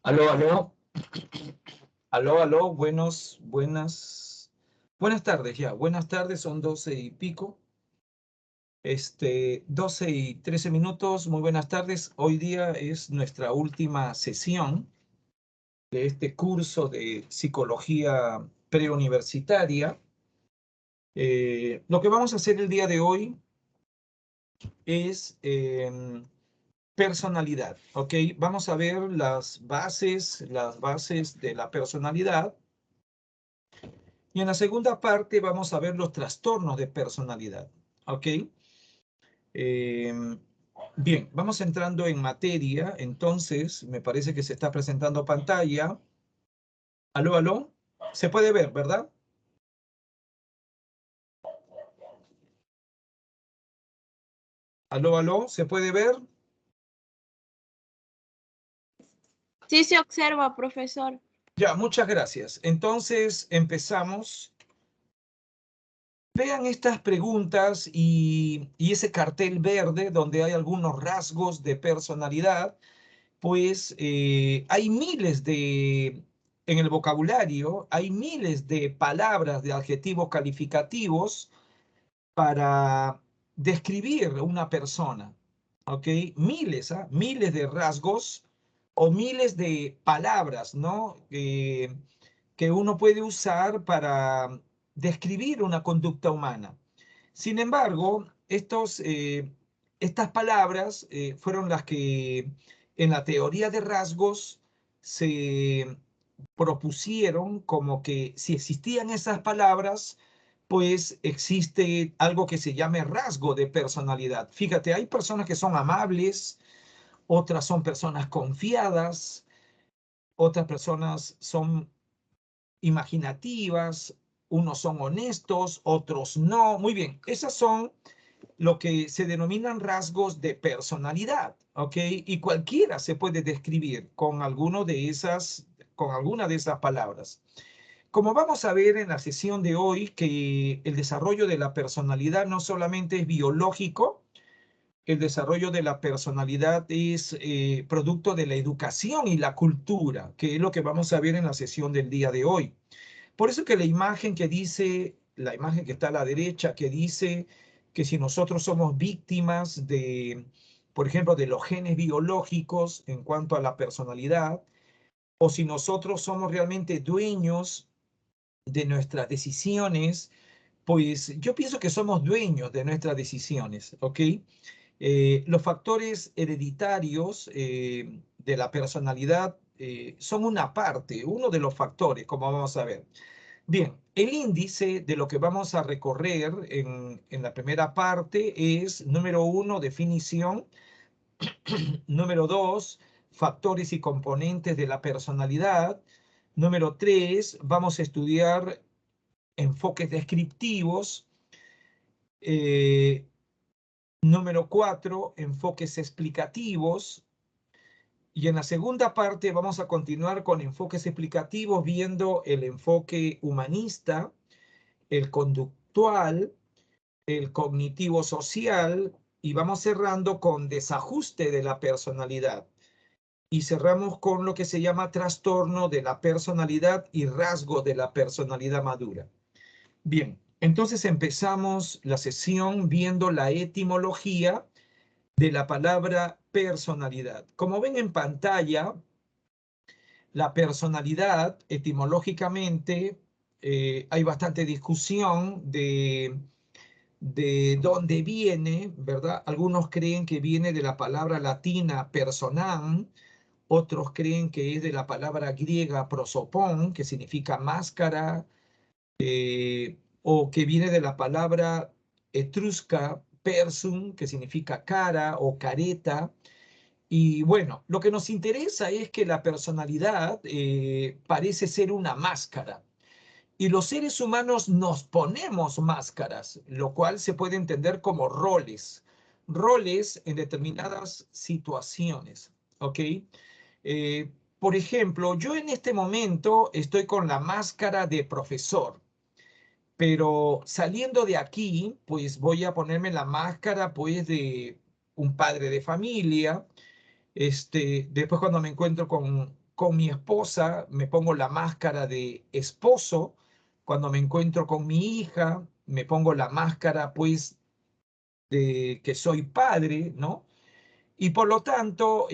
Aló, aló, aló, aló, buenas tardes ya, buenas tardes, son 12 y pico, 12 y 13 minutos, muy buenas tardes. Hoy día es nuestra última sesión de este curso de psicología preuniversitaria. Lo que vamos a hacer el día de hoy es personalidad, ¿ok? Vamos a ver las bases de la personalidad. Y en la segunda parte vamos a ver los trastornos de personalidad, ¿ok? Bien, vamos entrando en materia. Entonces, me parece que se está presentando pantalla. Aló, aló. Se puede ver, ¿verdad? Aló, aló. ¿Se puede ver? Sí se observa, profesor. Ya, muchas gracias. Entonces, empezamos. Vean estas preguntas y ese cartel verde donde hay algunos rasgos de personalidad. Pues hay en el vocabulario, hay miles de palabras, de adjetivos calificativos para describir una persona, ¿ok? Miles, ¿ah? Miles de rasgos o miles de palabras, ¿no? Que uno puede usar para describir una conducta humana. Sin embargo, estas palabras fueron las que en la teoría de rasgos se propusieron como que si existían esas palabras, pues existe algo que se llame rasgo de personalidad. Fíjate, hay personas que son amables, otras son personas confiadas, otras personas son imaginativas, unos son honestos, otros no. Muy bien, esas son lo que se denominan rasgos de personalidad, ¿ok? Y cualquiera se puede describir con alguna de esas palabras. Como vamos a ver en la sesión de hoy, que el desarrollo de la personalidad no solamente es biológico, el desarrollo de la personalidad es producto de la educación y la cultura, que es lo que vamos a ver en la sesión del día de hoy. Por eso que la imagen que está a la derecha, que dice que si nosotros somos víctimas por ejemplo, de los genes biológicos en cuanto a la personalidad, o si nosotros somos realmente dueños de nuestras decisiones, pues yo pienso que somos dueños de nuestras decisiones, ¿ok? Los factores hereditarios de la personalidad son uno de los factores, como vamos a ver. Bien, el índice de lo que vamos a recorrer en la primera parte es, número 1, definición. Número 2, factores y componentes de la personalidad. Número 3, vamos a estudiar enfoques descriptivos. Número 4, enfoques explicativos. Y en la segunda parte vamos a continuar con enfoques explicativos viendo el enfoque humanista, el conductual, el cognitivo social, y vamos cerrando con desajuste de la personalidad. Y cerramos con lo que se llama trastorno de la personalidad y rasgo de la personalidad madura. Bien, entonces empezamos la sesión viendo la etimología de la palabra personalidad. Como ven en pantalla, la personalidad etimológicamente hay bastante discusión de dónde viene, ¿verdad? Algunos creen que viene de la palabra latina personam, otros creen que es de la palabra griega prosopon, que significa máscara, o que viene de la palabra etrusca persum, que significa cara o careta. Y bueno, lo que nos interesa es que la personalidad parece ser una máscara. Y los seres humanos nos ponemos máscaras, lo cual se puede entender como roles en determinadas situaciones, ¿ok? Por ejemplo, yo en este momento estoy con la máscara de profesor, pero saliendo de aquí, pues voy a ponerme la máscara, pues, de un padre de familia. Después cuando me encuentro con mi esposa me pongo la máscara de esposo, cuando me encuentro con mi hija me pongo la máscara pues de que soy padre, ¿no? Y por lo tanto,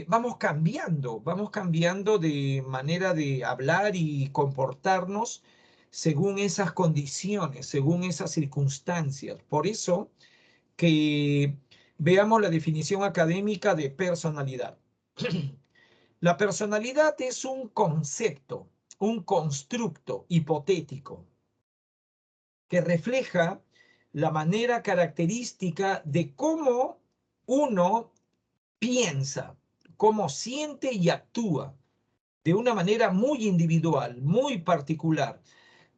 vamos cambiando de manera de hablar y comportarnos según esas condiciones, según esas circunstancias. Por eso que veamos la definición académica de personalidad. La personalidad es un concepto, un constructo hipotético que refleja la manera característica de cómo uno piensa, cómo siente y actúa de una manera muy individual, muy particular.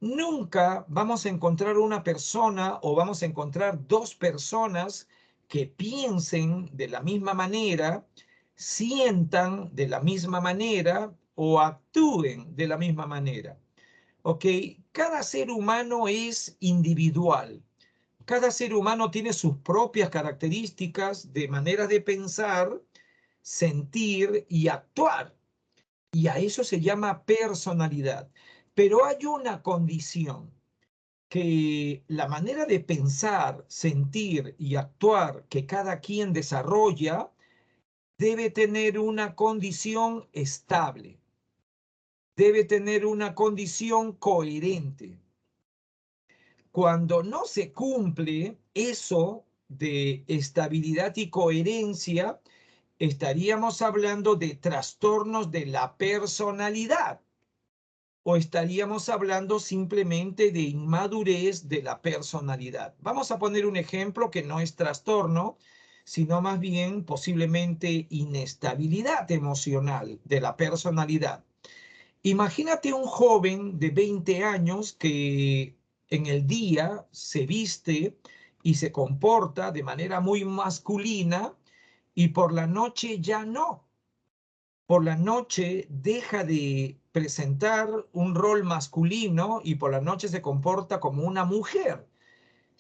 Nunca vamos a encontrar una persona o vamos a encontrar dos personas que piensen de la misma manera, sientan de la misma manera o actúen de la misma manera. ¿Ok? Cada ser humano es individual. Cada ser humano tiene sus propias características de manera de pensar, sentir y actuar. Y a eso se llama personalidad. Pero hay una condición, que la manera de pensar, sentir y actuar que cada quien desarrolla debe tener una condición estable, debe tener una condición coherente. Cuando no se cumple eso de estabilidad y coherencia, estaríamos hablando de trastornos de la personalidad o estaríamos hablando simplemente de inmadurez de la personalidad. Vamos a poner un ejemplo que no es trastorno, sino más bien posiblemente inestabilidad emocional de la personalidad. Imagínate un joven de 20 años que en el día se viste y se comporta de manera muy masculina y por la noche ya no. Por la noche deja de presentar un rol masculino y por la noche se comporta como una mujer.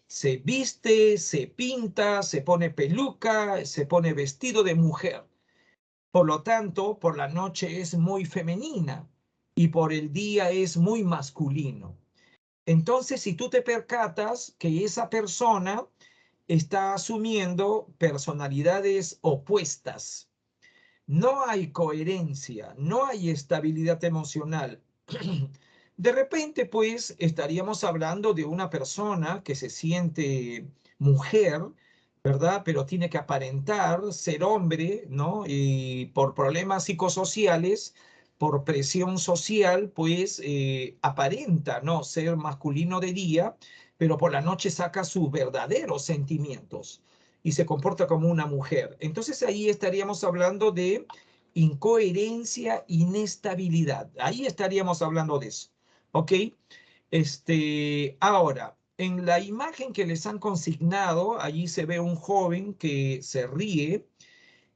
Se viste, se pinta, se pone peluca, se pone vestido de mujer. Por lo tanto, por la noche es muy femenina y por el día es muy masculino. Entonces, si tú te percatas que esa persona está asumiendo personalidades opuestas, no hay coherencia, no hay estabilidad emocional. De repente, pues, estaríamos hablando de una persona que se siente mujer, ¿verdad? Pero tiene que aparentar ser hombre, ¿no? Y por problemas psicosociales, por presión social, pues, aparenta, ¿no? Ser masculino de día, pero por la noche saca sus verdaderos sentimientos y se comporta como una mujer. Entonces ahí estaríamos hablando de incoherencia, inestabilidad. Ahí estaríamos hablando de eso. ¿Ok? Ahora, en la imagen que les han consignado, allí se ve un joven que se ríe,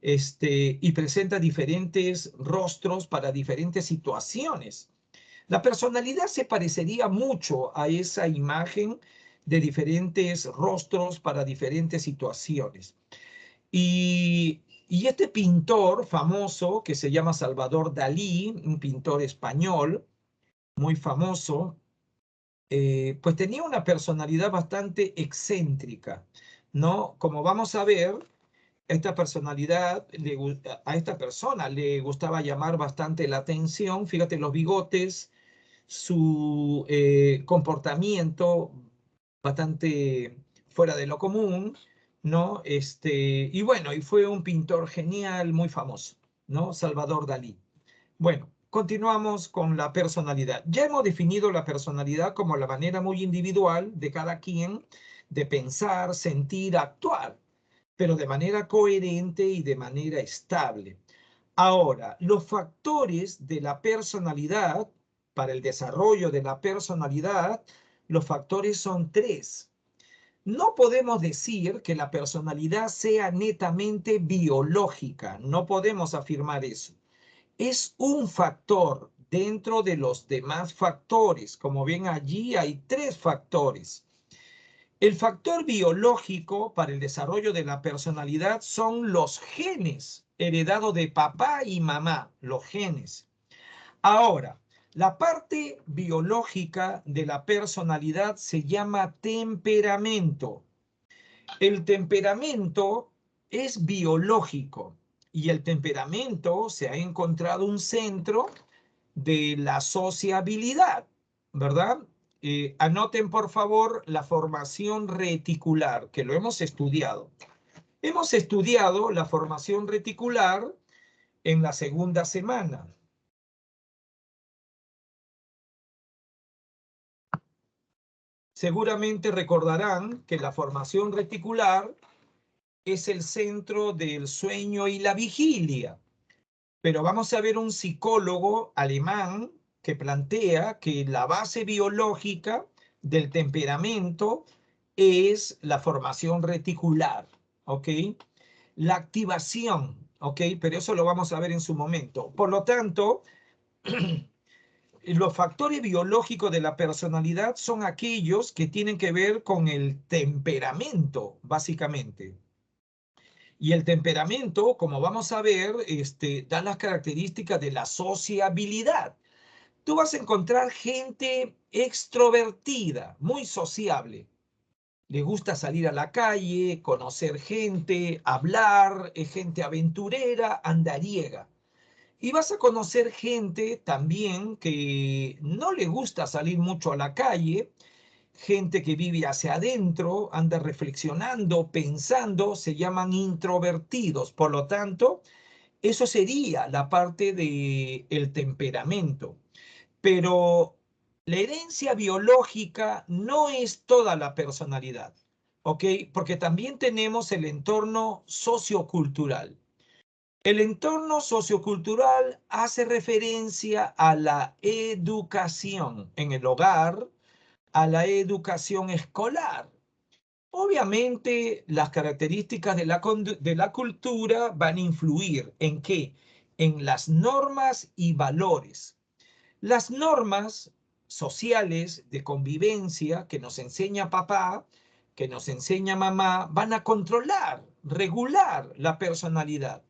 y presenta diferentes rostros para diferentes situaciones. La personalidad se parecería mucho a esa imagen de diferentes rostros para diferentes situaciones. Y este pintor famoso que se llama Salvador Dalí, un pintor español muy famoso, pues tenía una personalidad bastante excéntrica, ¿no? Como vamos a ver, esta personalidad, a esta persona le gustaba llamar bastante la atención. Fíjate los bigotes, su comportamiento bastante fuera de lo común, ¿no? Y bueno, y fue un pintor genial, muy famoso, ¿no? Salvador Dalí. Bueno, continuamos con la personalidad. Ya hemos definido la personalidad como la manera muy individual de cada quien de pensar, sentir, actuar, pero de manera coherente y de manera estable. Ahora, los factores de la personalidad, para el desarrollo de la personalidad, los factores son tres. No podemos decir que la personalidad sea netamente biológica, no podemos afirmar eso. Es un factor dentro de los demás factores. Como ven allí hay tres factores. El factor biológico para el desarrollo de la personalidad son los genes heredados de papá y mamá, los genes. Ahora, la parte biológica de la personalidad se llama temperamento. El temperamento es biológico y el temperamento se ha encontrado un centro de la sociabilidad, ¿verdad? Anoten por favor la formación reticular, que lo hemos estudiado. Hemos estudiado la formación reticular en la segunda semana. Seguramente recordarán que la formación reticular es el centro del sueño y la vigilia. Pero vamos a ver un psicólogo alemán que plantea que la base biológica del temperamento es la formación reticular, ¿ok? La activación, ¿ok? Pero eso lo vamos a ver en su momento. Por lo tanto, los factores biológicos de la personalidad son aquellos que tienen que ver con el temperamento, básicamente. Y el temperamento, como vamos a ver, da las características de la sociabilidad. Tú vas a encontrar gente extrovertida, muy sociable. Le gusta salir a la calle, conocer gente, hablar, es gente aventurera, andariega. Y vas a conocer gente también que no le gusta salir mucho a la calle, gente que vive hacia adentro, anda reflexionando, pensando, se llaman introvertidos. Por lo tanto, eso sería la parte del temperamento. Pero la herencia biológica no es toda la personalidad, ¿ok? Porque también tenemos el entorno sociocultural. El entorno sociocultural hace referencia a la educación en el hogar, a la educación escolar. Obviamente, las características de la cultura van a influir en qué? En las normas y valores. Las normas sociales de convivencia que nos enseña papá, que nos enseña mamá, van a controlar, regular la personalidad.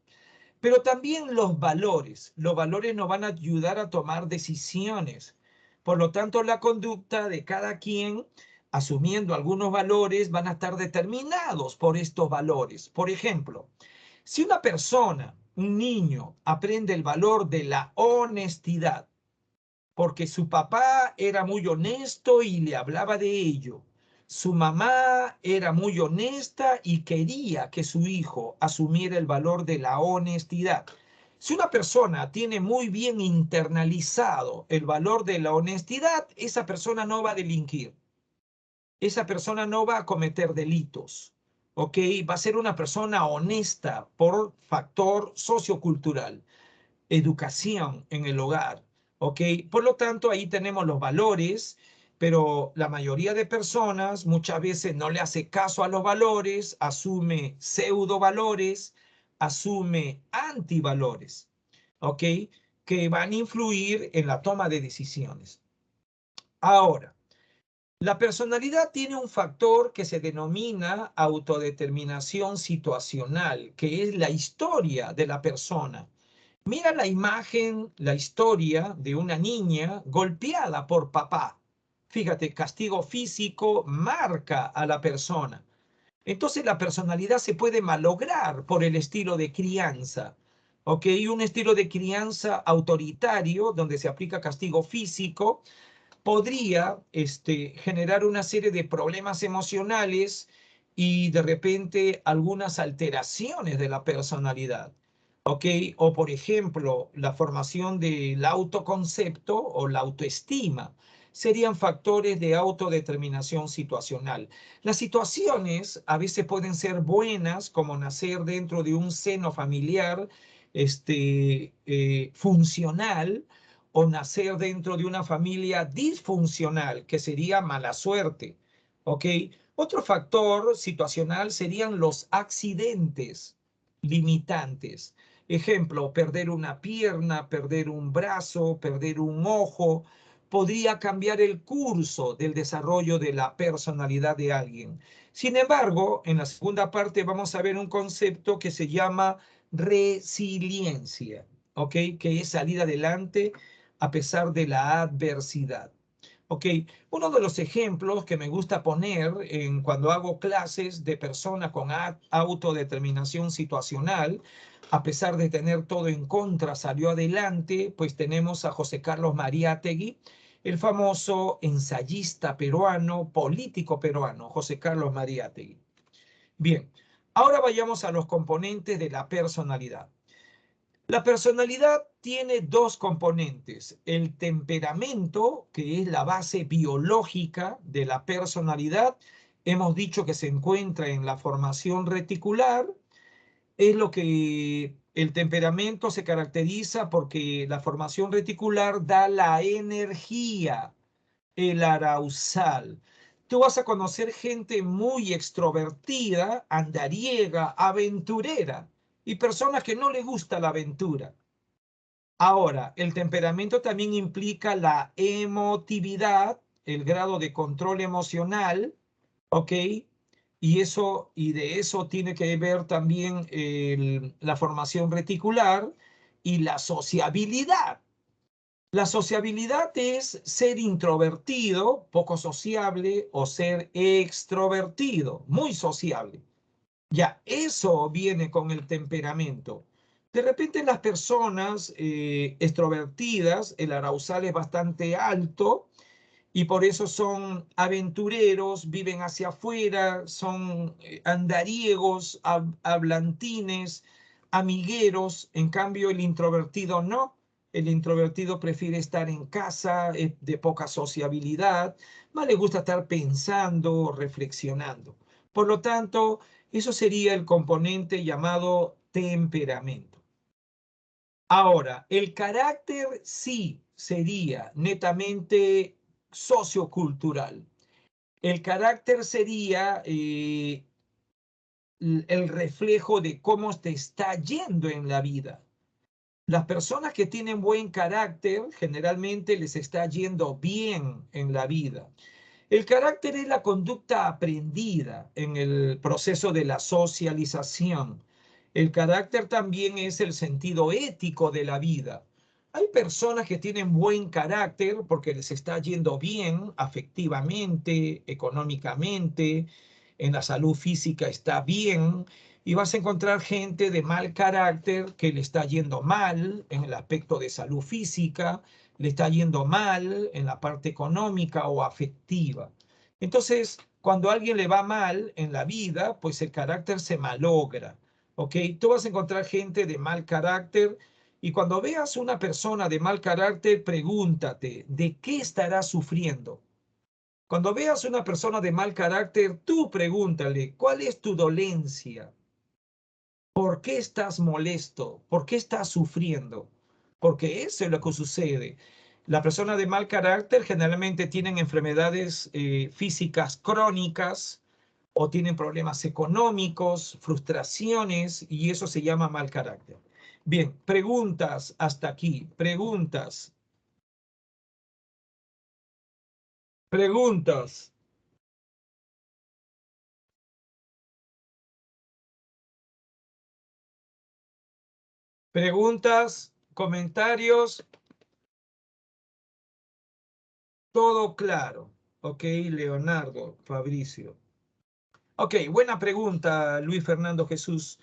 Pero también los valores nos van a ayudar a tomar decisiones. Por lo tanto, la conducta de cada quien, asumiendo algunos valores, van a estar determinados por estos valores. Por ejemplo, si una persona, un niño, aprende el valor de la honestidad, porque su papá era muy honesto y le hablaba de ello. Su mamá era muy honesta y quería que su hijo asumiera el valor de la honestidad. Si una persona tiene muy bien internalizado el valor de la honestidad, esa persona no va a delinquir. Esa persona no va a cometer delitos. ¿Ok? Va a ser una persona honesta por factor sociocultural, educación en el hogar, ¿ok? Por lo tanto, ahí tenemos los valores, pero la mayoría de personas muchas veces no le hace caso a los valores, asume pseudo valores, asume antivalores, ¿ok? Que van a influir en la toma de decisiones. Ahora, la personalidad tiene un factor que se denomina autodeterminación situacional, que es la historia de la persona. Mira la imagen, la historia de una niña golpeada por papá. Fíjate, castigo físico marca a la persona. Entonces la personalidad se puede malograr por el estilo de crianza. ¿Ok? Un estilo de crianza autoritario donde se aplica castigo físico podría generar una serie de problemas emocionales y de repente algunas alteraciones de la personalidad. ¿Ok? O por ejemplo, la formación del autoconcepto o la autoestima serían factores de autodeterminación situacional. Las situaciones a veces pueden ser buenas, como nacer dentro de un seno familiar funcional, o nacer dentro de una familia disfuncional, que sería mala suerte. ¿Ok? Otro factor situacional serían los accidentes limitantes. Ejemplo, perder una pierna, perder un brazo, perder un ojo, podría cambiar el curso del desarrollo de la personalidad de alguien. Sin embargo, en la segunda parte vamos a ver un concepto que se llama resiliencia, ¿ok? Que es salir adelante a pesar de la adversidad. Ok, uno de los ejemplos que me gusta poner cuando hago clases de personas con autodeterminación situacional, a pesar de tener todo en contra, salió adelante, pues tenemos a José Carlos Mariátegui, el famoso ensayista peruano, político peruano, José Carlos Mariátegui. Bien, ahora vayamos a los componentes de la personalidad. La personalidad tiene dos componentes, el temperamento, que es la base biológica de la personalidad, hemos dicho que se encuentra en la formación reticular, es lo que el temperamento se caracteriza porque la formación reticular da la energía, el arousal. Tú vas a conocer gente muy extrovertida, andariega, aventurera, y personas que no les gusta la aventura. Ahora, el temperamento también implica la emotividad, el grado de control emocional, ¿ok? Y de eso tiene que ver también la formación reticular y la sociabilidad. La sociabilidad es ser introvertido, poco sociable, o ser extrovertido, muy sociable. Ya, eso viene con el temperamento. De repente las personas extrovertidas, el arousal es bastante alto y por eso son aventureros, viven hacia afuera, son andariegos, hablantines, amigueros. En cambio, el introvertido no. El introvertido prefiere estar en casa, es de poca sociabilidad, más le gusta estar pensando, reflexionando. Por lo tanto, eso sería el componente llamado temperamento. Ahora, el carácter sí sería netamente sociocultural. El carácter sería el reflejo de cómo te está yendo en la vida. Las personas que tienen buen carácter generalmente les está yendo bien en la vida. El carácter es la conducta aprendida en el proceso de la socialización. El carácter también es el sentido ético de la vida. Hay personas que tienen buen carácter porque les está yendo bien afectivamente, económicamente, en la salud física está bien, y vas a encontrar gente de mal carácter que le está yendo mal en el aspecto de salud física, le está yendo mal en la parte económica o afectiva. Entonces, cuando a alguien le va mal en la vida, pues el carácter se malogra, ¿ok? Tú vas a encontrar gente de mal carácter y cuando veas una persona de mal carácter, pregúntate, ¿de qué estará sufriendo? Cuando veas una persona de mal carácter, tú pregúntale, ¿cuál es tu dolencia? ¿Por qué estás molesto? ¿Por qué estás sufriendo? Porque eso es lo que sucede. La persona de mal carácter generalmente tienen enfermedades físicas crónicas o tienen problemas económicos, frustraciones, y eso se llama mal carácter. Bien, preguntas hasta aquí. Preguntas. Preguntas. Preguntas, comentarios, todo claro. Ok, Leonardo, Fabricio. Ok, buena pregunta, Luis Fernando Jesús.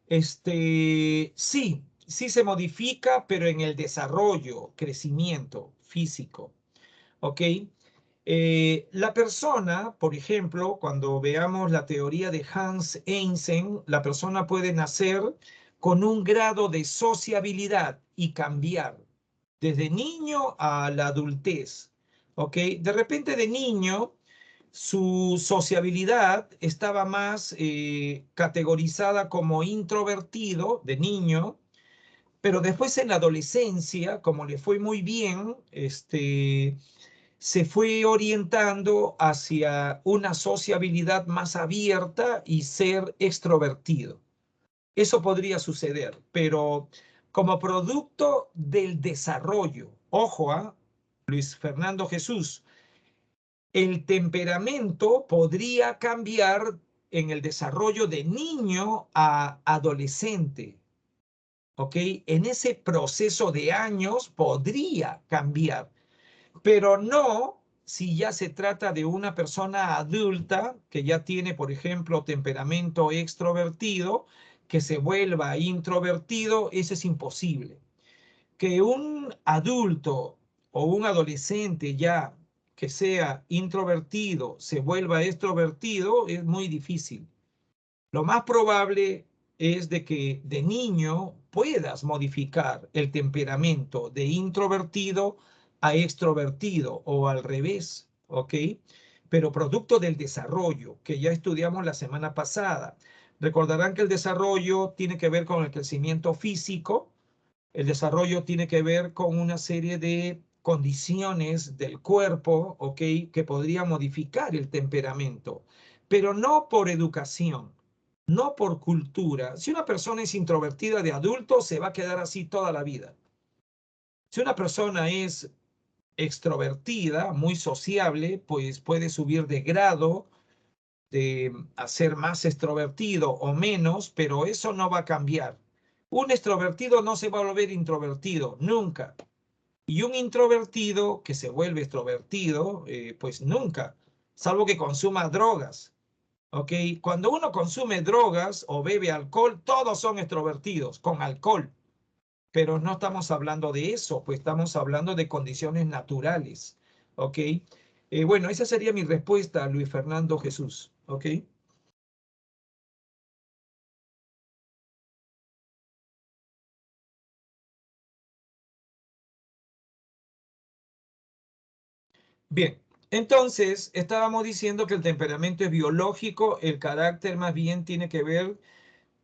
Sí se modifica, pero en el desarrollo, crecimiento físico. Ok. La persona, por ejemplo, cuando veamos la teoría de Hans Eysenck, la persona puede nacer con un grado de sociabilidad y cambiar desde niño a la adultez. ¿Ok? De repente de niño su sociabilidad estaba más categorizada como introvertido de niño, pero después en la adolescencia, como le fue muy bien, se fue orientando hacia una sociabilidad más abierta y ser extrovertido. Eso podría suceder, pero como producto del desarrollo, ojo, Luis Fernando Jesús, el temperamento podría cambiar en el desarrollo de niño a adolescente. ¿ok? En ese proceso de años podría cambiar, pero no si ya se trata de una persona adulta que ya tiene, por ejemplo, temperamento extrovertido, que se vuelva introvertido, eso es imposible. Que un adulto o un adolescente ya que sea introvertido se vuelva extrovertido es muy difícil. Lo más probable es de que de niño puedas modificar el temperamento de introvertido a extrovertido o al revés, ¿ok? Pero producto del desarrollo que ya estudiamos la semana pasada. Recordarán que el desarrollo tiene que ver con el crecimiento físico, el desarrollo tiene que ver con una serie de condiciones del cuerpo, ¿ok? Que podría modificar el temperamento, pero no por educación, no por cultura. Si una persona es introvertida de adulto, se va a quedar así toda la vida. Si una persona es extrovertida, muy sociable, pues puede subir de grado, de a ser más extrovertido o menos, pero eso no va a cambiar. Un extrovertido no se va a volver introvertido, nunca. Y un introvertido que se vuelve extrovertido, pues nunca, salvo que consuma drogas. ¿Ok? Cuando uno consume drogas o bebe alcohol, todos son extrovertidos con alcohol. Pero no estamos hablando de eso, pues estamos hablando de condiciones naturales. ¿Ok? Bueno, esa sería mi respuesta, Luis Fernando Jesús. ¿Ok? Bien, entonces estábamos diciendo que el temperamento es biológico, el carácter más bien tiene que ver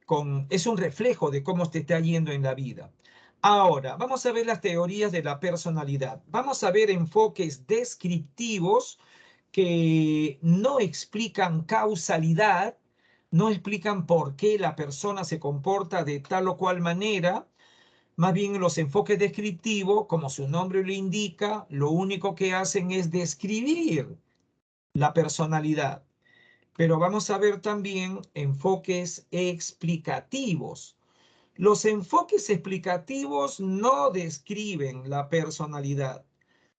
con, es un reflejo de cómo te está yendo en la vida. Ahora, vamos a ver las teorías de la personalidad. Vamos a ver enfoques descriptivos que no explican causalidad, no explican por qué la persona se comporta de tal o cual manera. Más bien los enfoques descriptivos, como su nombre lo indica, lo único que hacen es describir la personalidad. Pero vamos a ver también enfoques explicativos. Los enfoques explicativos no describen la personalidad.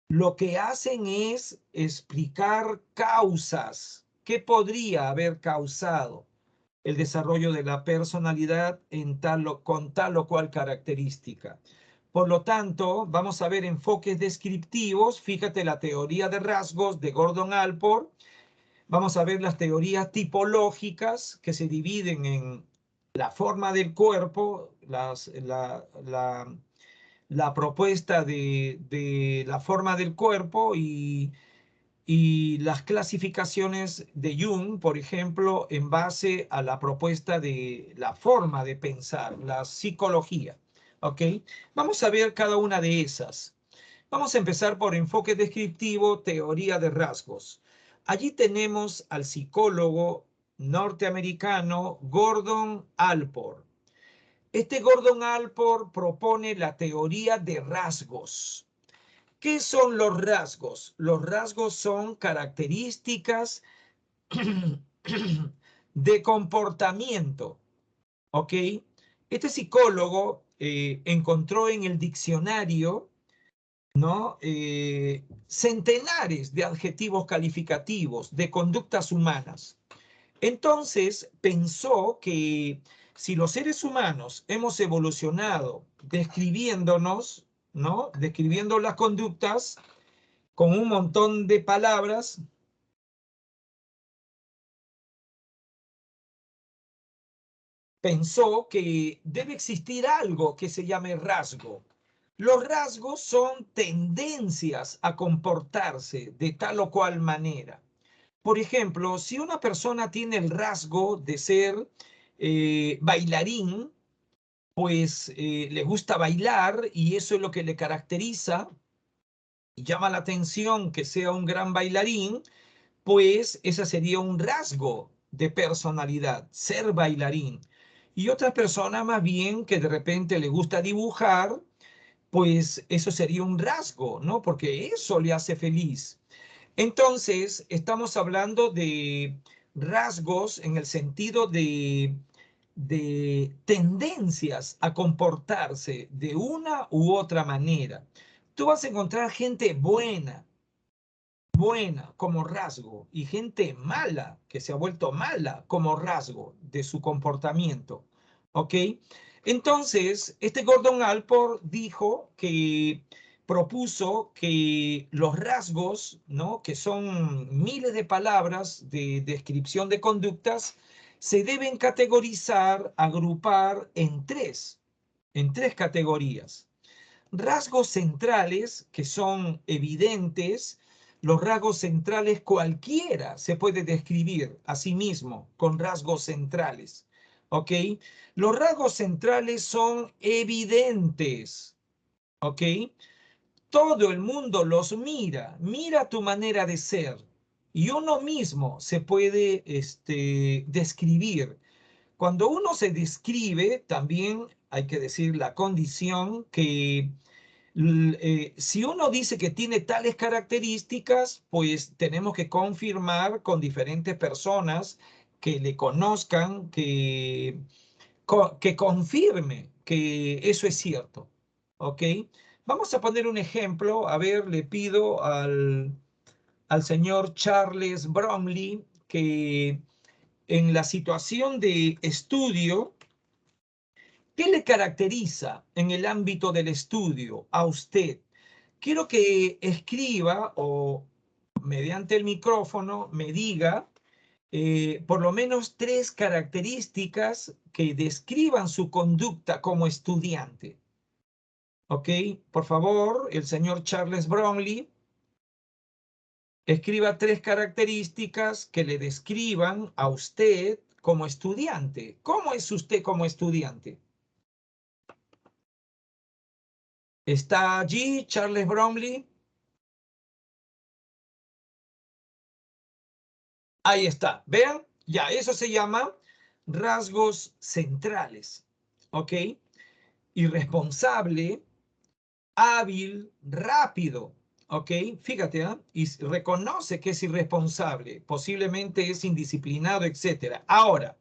Lo que hacen es explicar causas. ¿Qué podría haber causado el desarrollo de la personalidad con tal o cual característica? Por lo tanto, vamos a ver enfoques descriptivos. Fíjate la teoría de rasgos de Gordon Allport. Vamos a ver las teorías tipológicas que se dividen en la forma del cuerpo, la propuesta de la forma del cuerpo y las clasificaciones de Jung, por ejemplo, en base a la propuesta de la forma de pensar, la psicología. ¿Ok? Vamos a ver cada una de esas. Vamos a empezar por enfoque descriptivo, teoría de rasgos. Allí tenemos al psicólogo norteamericano Gordon Allport. Este Gordon Allport propone la teoría de rasgos. ¿Qué son los rasgos? Los rasgos son características de comportamiento, ¿ok? Este psicólogo encontró en el diccionario, ¿no? Centenares de adjetivos calificativos de conductas humanas. Entonces pensó que si los seres humanos hemos evolucionado describiéndonos, ¿no? Describiendo las conductas con un montón de palabras, pensó que debe existir algo que se llame rasgo. Los rasgos son tendencias a comportarse de tal o cual manera. Por ejemplo, si una persona tiene el rasgo de ser bailarín, pues le gusta bailar y eso es lo que le caracteriza y llama la atención que sea un gran bailarín, pues ese sería un rasgo de personalidad, ser bailarín. Y otras personas más bien que de repente le gusta dibujar, pues eso sería un rasgo, ¿no? Porque eso le hace feliz. Entonces, estamos hablando de rasgos en el sentido de tendencias a comportarse de una u otra manera. Tú vas a encontrar gente buena como rasgo y gente mala que se ha vuelto mala como rasgo de su comportamiento. ¿Ok? Entonces, este Gordon Allport propuso que los rasgos, ¿no?, que son miles de palabras de descripción de conductas, se deben categorizar, agrupar en tres categorías. Rasgos centrales, que son evidentes. Los rasgos centrales cualquiera se puede describir a sí mismo con rasgos centrales. ¿Ok? Los rasgos centrales son evidentes. ¿Ok? Todo el mundo los mira tu manera de ser. Y uno mismo se puede describir. Cuando uno se describe, también hay que decir la condición que si uno dice que tiene tales características, pues tenemos que confirmar con diferentes personas que le conozcan, que confirme que eso es cierto. ¿Ok? Vamos a poner un ejemplo. A ver, le pido al señor Charles Bromley que en la situación de estudio, ¿qué le caracteriza en el ámbito del estudio a usted? Quiero que escriba o mediante el micrófono me diga por lo menos 3 características que describan su conducta como estudiante. ¿Ok? Por favor, el señor Charles Bromley, escriba 3 características que le describan a usted como estudiante. ¿Cómo es usted como estudiante? ¿Está allí Charles Bromley? Ahí está. Vean, ya, eso se llama rasgos centrales. ¿Ok? Irresponsable, hábil, rápido. ¿Ok? Fíjate, ¿eh? Y reconoce que es irresponsable, posiblemente es indisciplinado, etc. Ahora,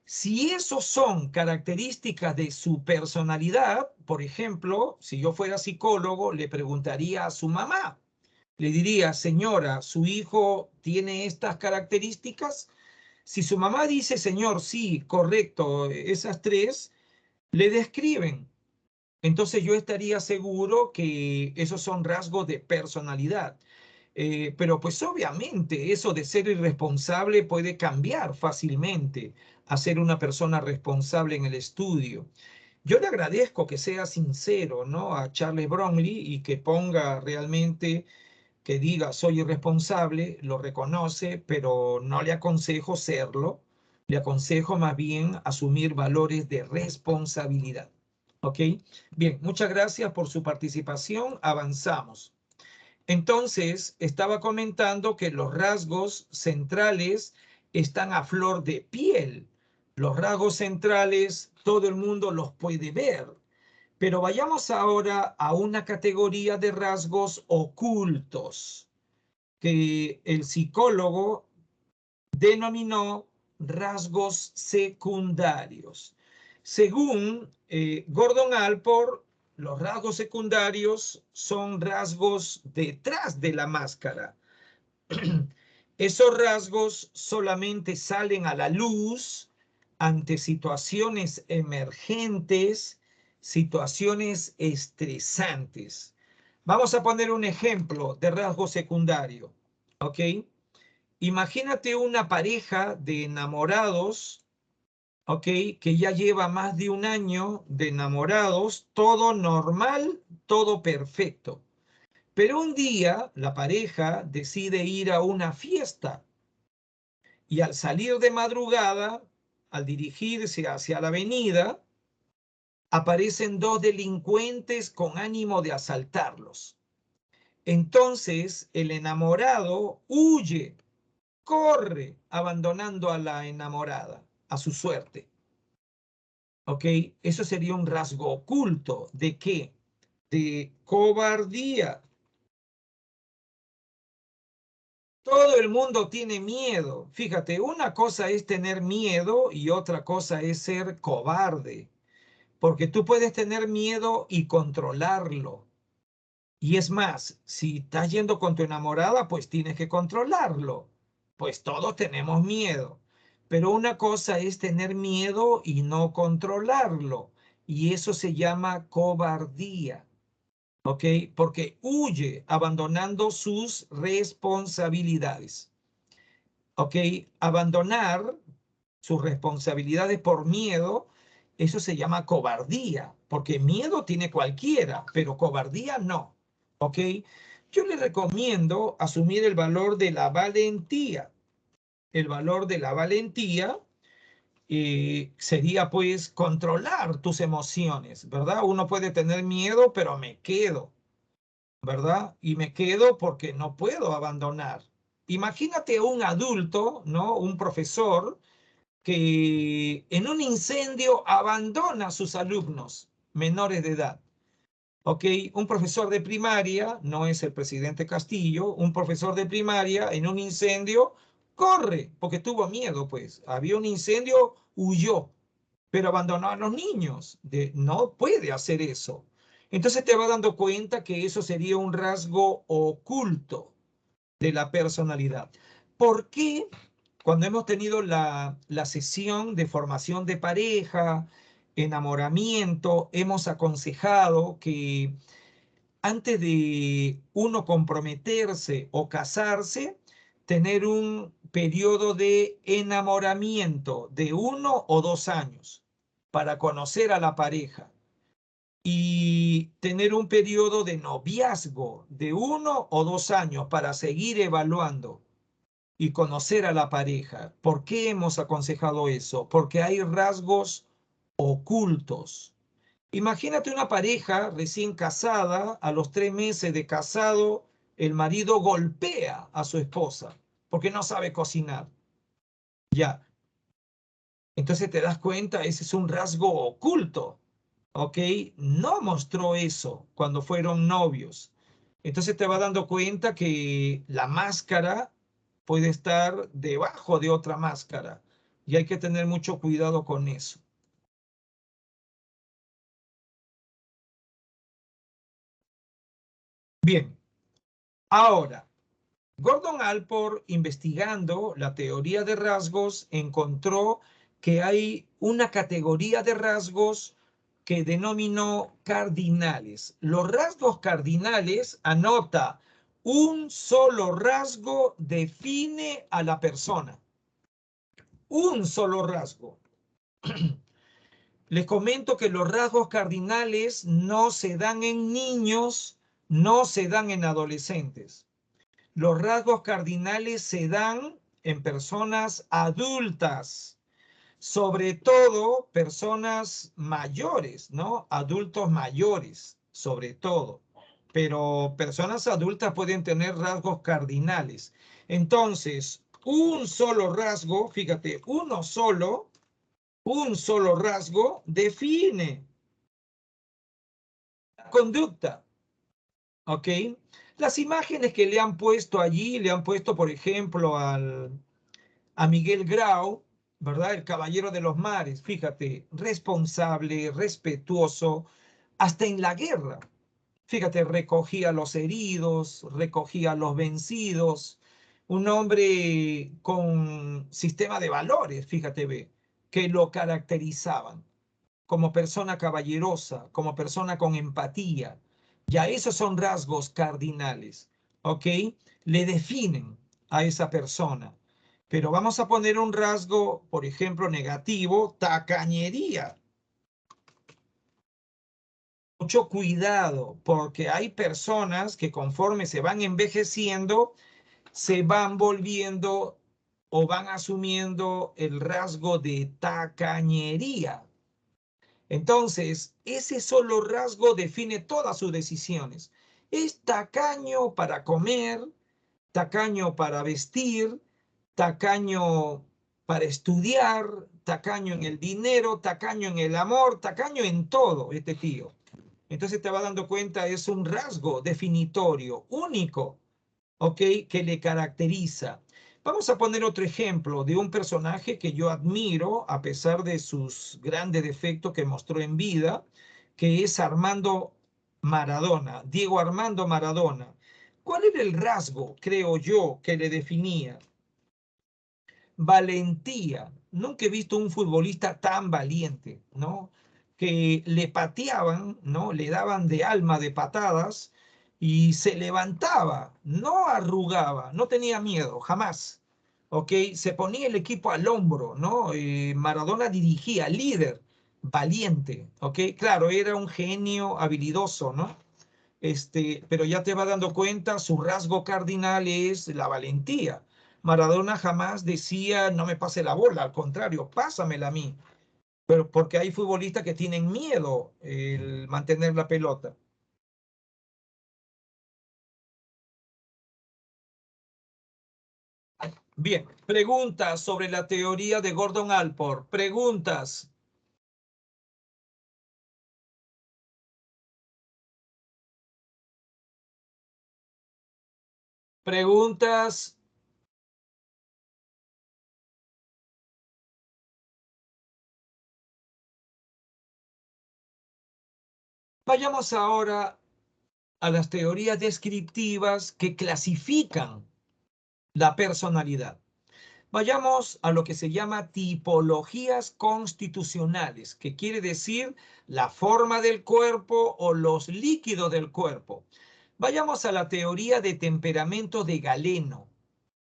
si esos son características de su personalidad, por ejemplo, si yo fuera psicólogo, le preguntaría a su mamá, le diría, señora, ¿su hijo tiene estas características? Si su mamá dice, señor, sí, correcto, esas 3, le describen. Entonces yo estaría seguro que esos son rasgos de personalidad. Pero pues obviamente eso de ser irresponsable puede cambiar fácilmente a ser una persona responsable en el estudio. Yo le agradezco que sea sincero, ¿no?, a Charles Bromley y que ponga realmente, que diga soy irresponsable, lo reconoce, pero no le aconsejo serlo. Le aconsejo más bien asumir valores de responsabilidad. ¿Ok? Bien, muchas gracias por su participación. Avanzamos. Entonces, estaba comentando que los rasgos centrales están a flor de piel. Los rasgos centrales, todo el mundo los puede ver. Pero vayamos ahora a una categoría de rasgos ocultos que el psicólogo denominó rasgos secundarios. Según Gordon Allport, los rasgos secundarios son rasgos detrás de la máscara. Esos rasgos solamente salen a la luz ante situaciones emergentes, situaciones estresantes. Vamos a poner un ejemplo de rasgo secundario, ¿ok? Imagínate una pareja de enamorados, ¿ok?, que ya lleva más de un año de enamorados, todo normal, todo perfecto. Pero un día la pareja decide ir a una fiesta y al salir de madrugada, al dirigirse hacia la avenida, aparecen 2 delincuentes con ánimo de asaltarlos. Entonces el enamorado huye, corre, abandonando a la enamorada, a su suerte. ¿Ok? Eso sería un rasgo oculto. ¿De qué? De cobardía. Todo el mundo tiene miedo. Fíjate, una cosa es tener miedo y otra cosa es ser cobarde. Porque tú puedes tener miedo y controlarlo. Y es más, si estás yendo con tu enamorada, pues tienes que controlarlo. Pues todos tenemos miedo. Pero una cosa es tener miedo y no controlarlo. Y eso se llama cobardía. ¿Ok? Porque huye abandonando sus responsabilidades. ¿Ok? Abandonar sus responsabilidades por miedo, eso se llama cobardía, porque miedo tiene cualquiera, pero cobardía no. ¿Ok? Yo le recomiendo asumir el valor de la valentía. El valor de la valentía sería pues controlar tus emociones, ¿verdad? Uno puede tener miedo, pero me quedo, ¿verdad? Y me quedo porque no puedo abandonar. Imagínate un adulto, ¿no? Un profesor que en un incendio abandona a sus alumnos menores de edad. ¿Ok? Un profesor de primaria, no es el presidente Castillo, un profesor de primaria en un incendio corre porque tuvo miedo, pues. Había un incendio, huyó, pero abandonó a los niños. No puede hacer eso. Entonces te vas dando cuenta que eso sería un rasgo oculto de la personalidad. ¿Por qué cuando hemos tenido la sesión de formación de pareja, enamoramiento, hemos aconsejado que antes de uno comprometerse o casarse, tener un periodo de enamoramiento de 1 o 2 años para conocer a la pareja y tener un periodo de noviazgo de 1 o 2 años para seguir evaluando y conocer a la pareja. ¿Por qué hemos aconsejado eso? Porque hay rasgos ocultos. Imagínate una pareja recién casada, a los 3 meses de casado, el marido golpea a su esposa porque no sabe cocinar. Ya, entonces te das cuenta, ese es un rasgo oculto, ¿ok? No mostró eso cuando fueron novios. Entonces te vas dando cuenta que la máscara puede estar debajo de otra máscara y hay que tener mucho cuidado con eso. Bien, ahora, Gordon Allport, investigando la teoría de rasgos, encontró que hay una categoría de rasgos que denominó cardinales. Los rasgos cardinales, anota, un solo rasgo define a la persona. Un solo rasgo. Les comento que los rasgos cardinales no se dan en niños, no se dan en adolescentes. Los rasgos cardinales se dan en personas adultas, sobre todo personas mayores, ¿no? Adultos mayores, sobre todo. Pero personas adultas pueden tener rasgos cardinales. Entonces, un solo rasgo, fíjate, un solo rasgo define la conducta. ¿Ok? Las imágenes que le han puesto allí, le han puesto, por ejemplo, a Miguel Grau, ¿verdad? El caballero de los mares, fíjate, responsable, respetuoso, hasta en la guerra. Fíjate, recogía a los heridos, recogía a los vencidos, un hombre con sistema de valores, fíjate, ve, que lo caracterizaban como persona caballerosa, como persona con empatía. Ya esos son rasgos cardinales, ¿ok? Le definen a esa persona. Pero vamos a poner un rasgo, por ejemplo, negativo, tacañería. Mucho cuidado, porque hay personas que conforme se van envejeciendo, se van volviendo o van asumiendo el rasgo de tacañería. Entonces, ese solo rasgo define todas sus decisiones. Es tacaño para comer, tacaño para vestir, tacaño para estudiar, tacaño en el dinero, tacaño en el amor, tacaño en todo, este tío. Entonces te vas dando cuenta, es un rasgo definitorio, único ¿ok? Que le caracteriza. Vamos a poner otro ejemplo de un personaje que yo admiro a pesar de sus grandes defectos que mostró en vida, que es Armando Maradona, Diego Armando Maradona. ¿Cuál era el rasgo, creo yo, que le definía? Valentía. Nunca he visto un futbolista tan valiente, ¿no? Que le pateaban, ¿no? Le daban de alma de patadas y se levantaba, no arrugaba, no tenía miedo, jamás. ¿Ok? Se ponía el equipo al hombro, ¿no? Maradona dirigía, líder, valiente, ¿ok? Claro, era un genio habilidoso, ¿no? Pero ya te va dando cuenta, su rasgo cardinal es la valentía. Maradona jamás decía, no me pase la bola, al contrario, pásamela a mí. Pero porque hay futbolistas que tienen miedo el mantener la pelota. Bien, preguntas sobre la teoría de Gordon Allport. Preguntas. Preguntas. Vayamos ahora a las teorías descriptivas que clasifican la personalidad. Vayamos a lo que se llama tipologías constitucionales, que quiere decir la forma del cuerpo o los líquidos del cuerpo. Vayamos a la teoría de temperamento de Galeno,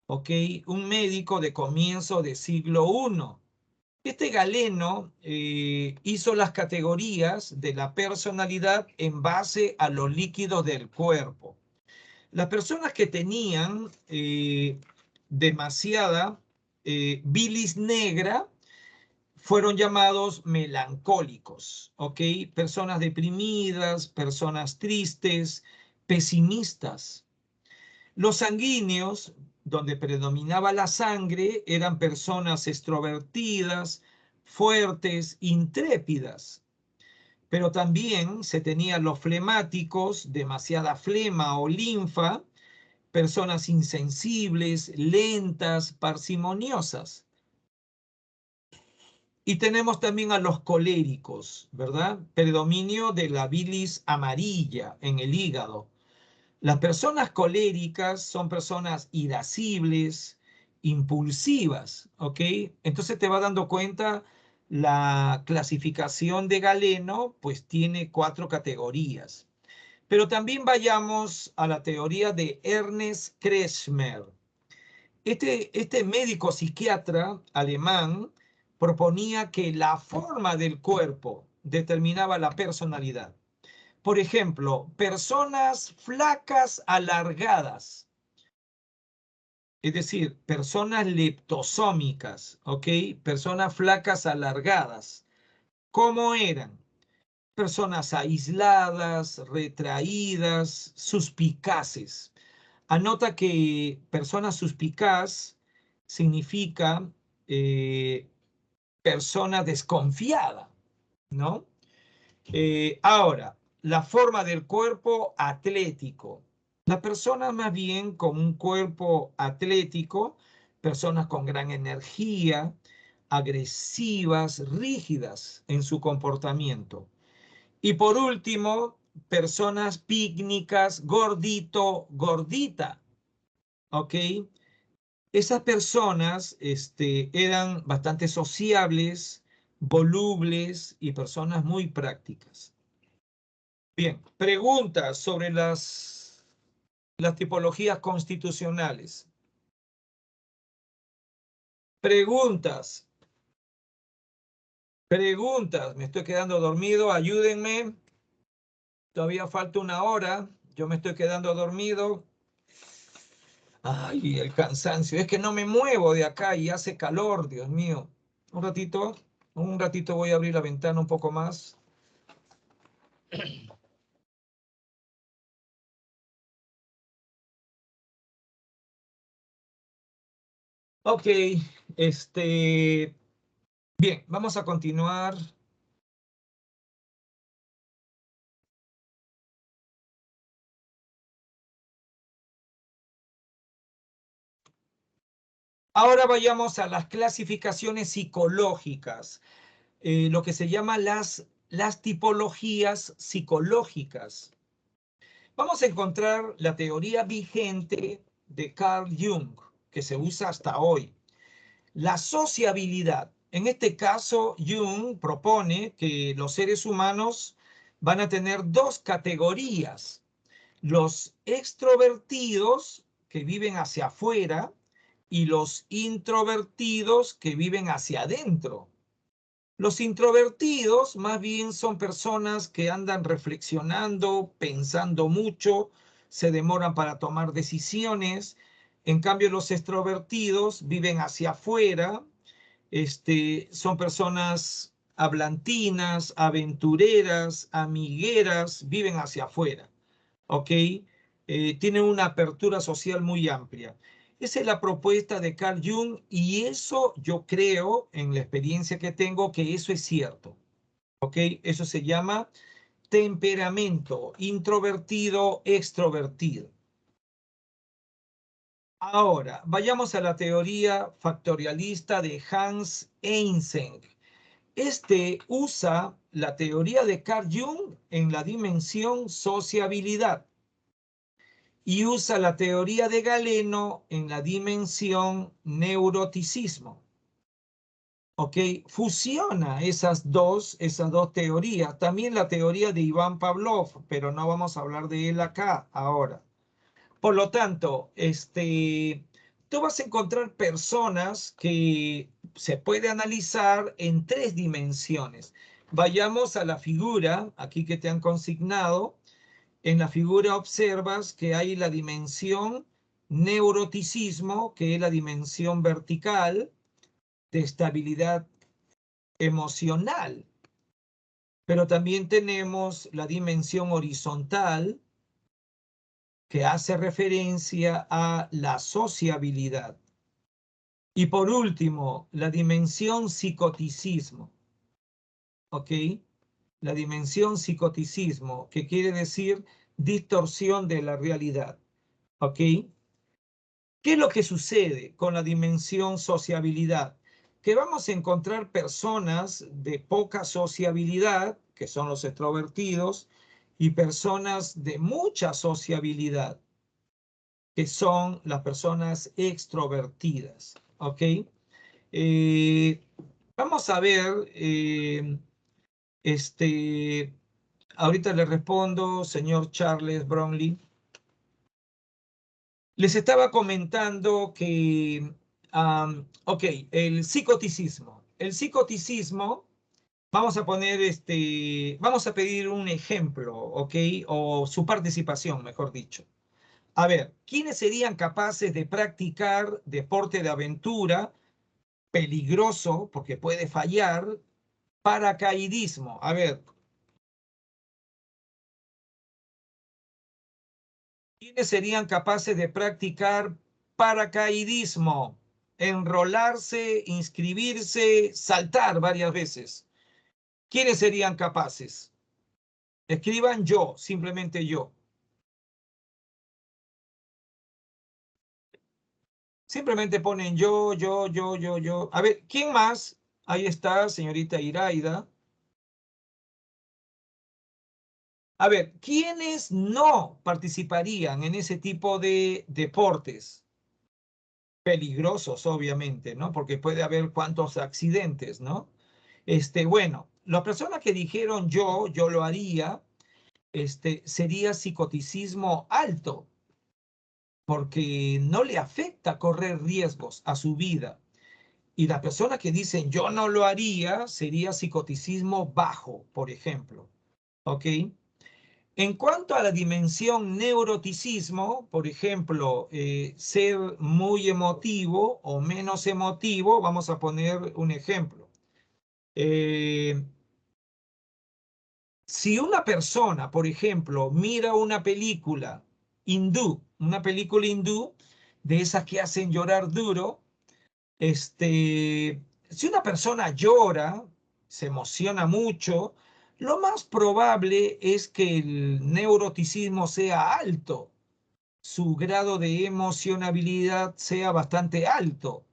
¿ok? Un médico de comienzo del siglo I. Este Galeno hizo las categorías de la personalidad en base a los líquidos del cuerpo. Las personas que tenían demasiada bilis negra fueron llamados melancólicos, ¿ok? Personas deprimidas, personas tristes, pesimistas. Los sanguíneos, donde predominaba la sangre, eran personas extrovertidas, fuertes, intrépidas. Pero también se tenían los flemáticos, demasiada flema o linfa, personas insensibles, lentas, parsimoniosas. Y tenemos también a los coléricos, ¿verdad? Predominio de la bilis amarilla en el hígado. Las personas coléricas son personas irascibles, impulsivas, ¿ok? Entonces te va dando cuenta la clasificación de Galeno, pues tiene 4 categorías. Pero también vayamos a la teoría de Ernest Kretschmer. Este médico psiquiatra alemán proponía que la forma del cuerpo determinaba la personalidad. Por ejemplo, personas flacas alargadas, es decir, personas leptosómicas, ¿ok? Personas flacas alargadas. ¿Cómo eran? Personas aisladas, retraídas, suspicaces. Anota que persona suspicaz significa eh, persona desconfiada, ¿no? Ahora, la forma del cuerpo atlético. La persona más bien con un cuerpo atlético, personas con gran energía, agresivas, rígidas en su comportamiento. Y por último, personas pícnicas, gordito, gordita, ¿ok? Esas personas eran bastante sociables, volubles y personas muy prácticas. Bien, preguntas sobre las tipologías constitucionales. Preguntas, preguntas. Me estoy quedando dormido, ayúdenme. Todavía falta 1 hora. Yo me estoy quedando dormido. Ay, el cansancio. Es que no me muevo de acá y hace calor, Dios mío. Un ratito voy a abrir la ventana un poco más. Ok, bien, vamos a continuar. Ahora vayamos a las clasificaciones psicológicas, lo que se llama las tipologías psicológicas. Vamos a encontrar la teoría vigente de Carl Jung, que se usa hasta hoy. La sociabilidad. En este caso, Jung propone que los seres humanos van a tener dos categorías. Los extrovertidos, que viven hacia afuera, y los introvertidos, que viven hacia adentro. Los introvertidos más bien son personas que andan reflexionando, pensando mucho, se demoran para tomar decisiones. En cambio, los extrovertidos viven hacia afuera, son personas hablantinas, aventureras, amigueras, viven hacia afuera, ¿ok? Tienen una apertura social muy amplia. Esa es la propuesta de Carl Jung y eso yo creo, en la experiencia que tengo, que eso es cierto, ¿ok? Eso se llama temperamento, introvertido, extrovertido. Ahora, vayamos a la teoría factorialista de Hans Eysenck. Este usa la teoría de Carl Jung en la dimensión sociabilidad y usa la teoría de Galeno en la dimensión neuroticismo. ¿Ok? Fusiona esas dos teorías. También la teoría de Iván Pavlov, pero no vamos a hablar de él acá ahora. Por lo tanto, tú vas a encontrar personas que se puede analizar en tres dimensiones. Vayamos a la figura, aquí que te han consignado. En la figura observas que hay la dimensión neuroticismo, que es la dimensión vertical de estabilidad emocional. Pero también tenemos la dimensión horizontal, que hace referencia a la sociabilidad. Y por último, la dimensión psicoticismo. ¿Ok? La dimensión psicoticismo, que quiere decir distorsión de la realidad. ¿Ok? ¿Qué es lo que sucede con la dimensión sociabilidad? Que vamos a encontrar personas de poca sociabilidad, que son los extrovertidos, y personas de mucha sociabilidad, que son las personas extrovertidas. ¿Ok? Vamos a ver, ahorita le respondo, señor Charles Brownlee. Les estaba comentando que, ok, el psicoticismo. El psicoticismo, vamos a poner vamos a pedir un ejemplo, ok, o su participación, mejor dicho. A ver, ¿quiénes serían capaces de practicar deporte de aventura, peligroso, porque puede fallar, paracaidismo? A ver, ¿quiénes serían capaces de practicar paracaidismo? Enrolarse, inscribirse, saltar varias veces. ¿Quiénes serían capaces? Escriban yo, simplemente yo. Simplemente ponen yo. A ver, ¿quién más? Ahí está, señorita Iraida. A ver, ¿quiénes no participarían en ese tipo de deportes? Peligrosos, obviamente, ¿no? Porque puede haber cuantos accidentes, ¿no? Bueno, las personas que dijeron yo lo haría, sería psicoticismo alto, porque no le afecta correr riesgos a su vida. Y las personas que dicen yo no lo haría, sería psicoticismo bajo, por ejemplo. ¿Ok? En cuanto a la dimensión neuroticismo, por ejemplo, ser muy emotivo o menos emotivo, vamos a poner un ejemplo. Si una persona, por ejemplo, mira una película hindú, de esas que hacen llorar duro, si una persona llora, se emociona mucho, lo más probable es que el neuroticismo sea alto, su grado de emocionabilidad sea bastante alto.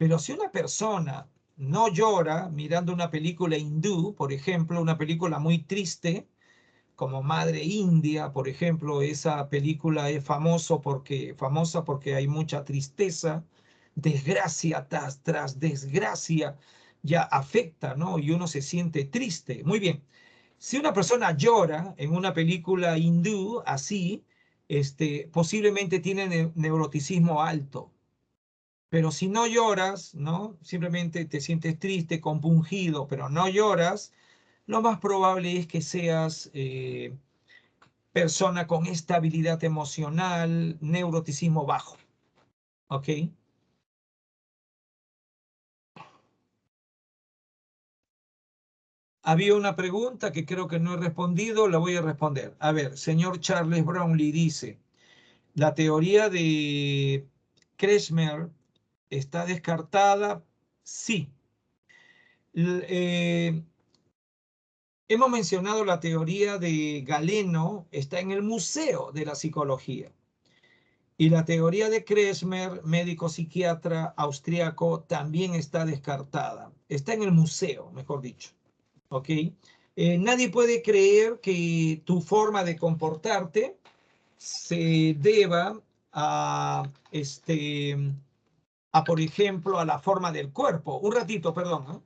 Pero si una persona no llora mirando una película hindú, por ejemplo, una película muy triste, como Madre India, por ejemplo, esa película es famosa porque hay mucha tristeza, desgracia tras desgracia, ya afecta, ¿no? Y uno se siente triste. Muy bien. Si una persona llora en una película hindú así, posiblemente tiene neuroticismo alto. Pero si no lloras, ¿no? Simplemente te sientes triste, compungido, pero no lloras, lo más probable es que seas persona con estabilidad emocional, neuroticismo bajo. ¿Ok? Había una pregunta que creo que no he respondido, la voy a responder. A ver, señor Charles Brownlee dice, la teoría de Kretschmer está descartada. Sí. Hemos mencionado la teoría de Galeno, está en el Museo de la Psicología. Y la teoría de Kretschmer, médico psiquiatra austriaco, también está descartada. Está en el museo, mejor dicho. ¿Ok? Nadie puede creer que tu forma de comportarte se deba a, por ejemplo, a la forma del cuerpo. Un ratito, perdón, ¿no?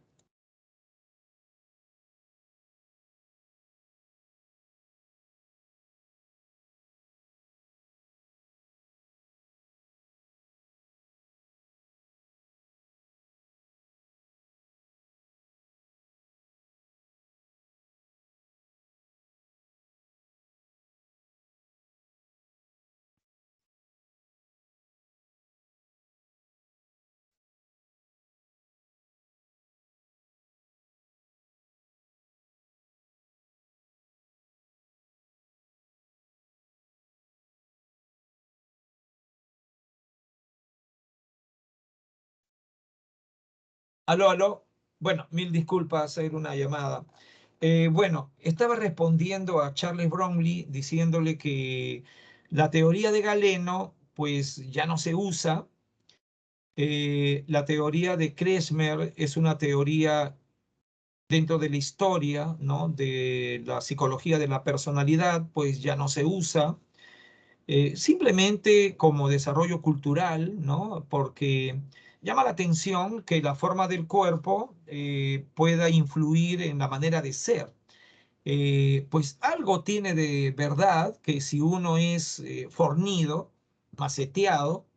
Aló, aló. Bueno, mil disculpas, era una llamada. Bueno, estaba respondiendo a Charles Brownlee diciéndole que la teoría de Galeno, pues ya no se usa. La teoría de Kretschmer es una teoría dentro de la historia, ¿no? De la psicología de la personalidad, pues ya no se usa. Simplemente como desarrollo cultural, ¿no? Porque llama la atención que la forma del cuerpo pueda influir en la manera de ser. Pues algo tiene de verdad que si uno es fornido, maceteado,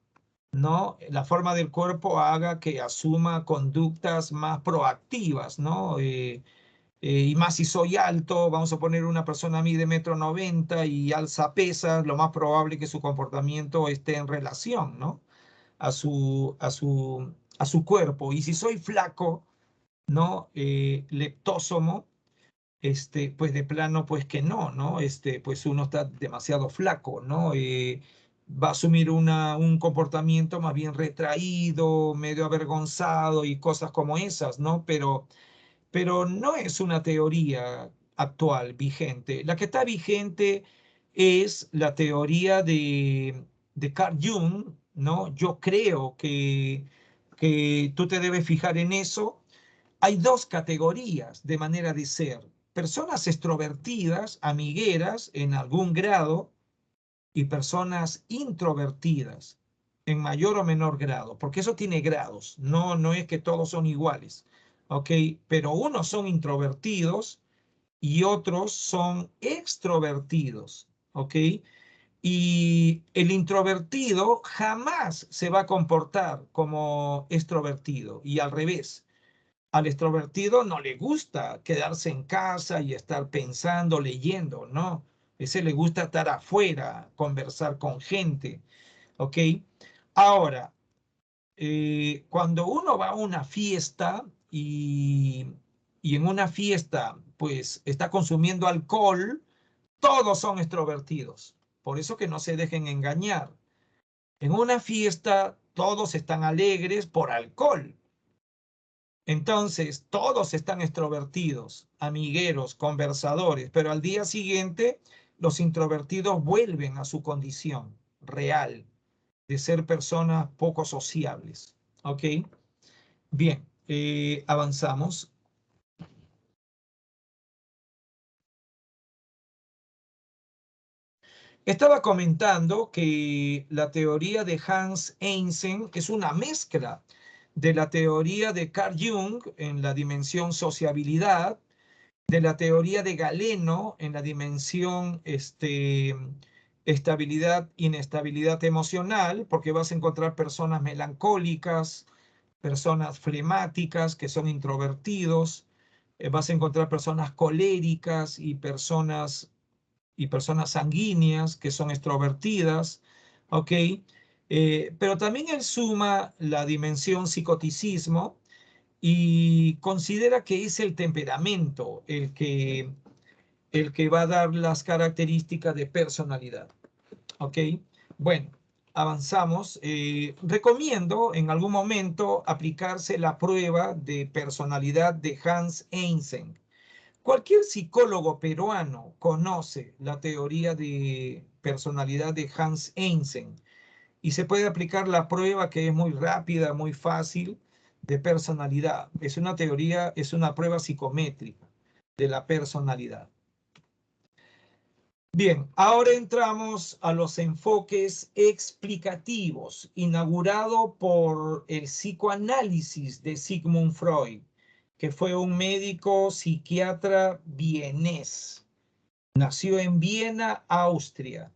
¿no? La forma del cuerpo haga que asuma conductas más proactivas, ¿no? Y más si soy alto, vamos a poner una persona mide 1,90 m y alza pesas, lo más probable es que su comportamiento esté en relación, ¿no? A su cuerpo. Y si soy flaco, ¿no? Leptósomo, pues de plano, pues que no, ¿no? Pues uno está demasiado flaco, ¿no? Va a asumir un comportamiento más bien retraído, medio avergonzado y cosas como esas, ¿no? Pero no es una teoría actual, vigente. La que está vigente es la teoría de Carl Jung, ¿no? Yo creo que tú te debes fijar en eso. Hay dos categorías de manera de ser. Personas extrovertidas, amigueras en algún grado, y personas introvertidas en mayor o menor grado, porque eso tiene grados, no es que todos son iguales, ¿ok? Pero unos son introvertidos y otros son extrovertidos, ¿ok? Y el introvertido jamás se va a comportar como extrovertido y al revés. Al extrovertido no le gusta quedarse en casa y estar pensando, leyendo, ¿no? Ese le gusta estar afuera, conversar con gente, ¿ok? Ahora, cuando uno va a una fiesta y en una fiesta, pues está consumiendo alcohol, todos son extrovertidos. Por eso que no se dejen engañar. En una fiesta, todos están alegres por alcohol. Entonces, todos están extrovertidos, amigueros, conversadores, pero al día siguiente los introvertidos vuelven a su condición real de ser personas poco sociables. ¿Ok? Bien, avanzamos. Estaba comentando que la teoría de Hans Eysenck es una mezcla de la teoría de Carl Jung en la dimensión sociabilidad, de la teoría de Galeno en la dimensión estabilidad, inestabilidad emocional, porque vas a encontrar personas melancólicas, personas flemáticas que son introvertidos, vas a encontrar personas coléricas y personas sanguíneas que son extrovertidas, ¿ok? Pero también él suma la dimensión psicoticismo y considera que es el temperamento el que va a dar las características de personalidad, ¿ok? Bueno, avanzamos. Recomiendo en algún momento aplicarse la prueba de personalidad de Hans Eysenck. Cualquier psicólogo peruano conoce la teoría de personalidad de Hans Eysenck y se puede aplicar la prueba que es muy rápida, muy fácil de personalidad. Es una teoría, es una prueba psicométrica de la personalidad. Bien, ahora entramos a los enfoques explicativos, inaugurado por el psicoanálisis de Sigmund Freud, que fue un médico psiquiatra vienés. Nació en Viena, Austria.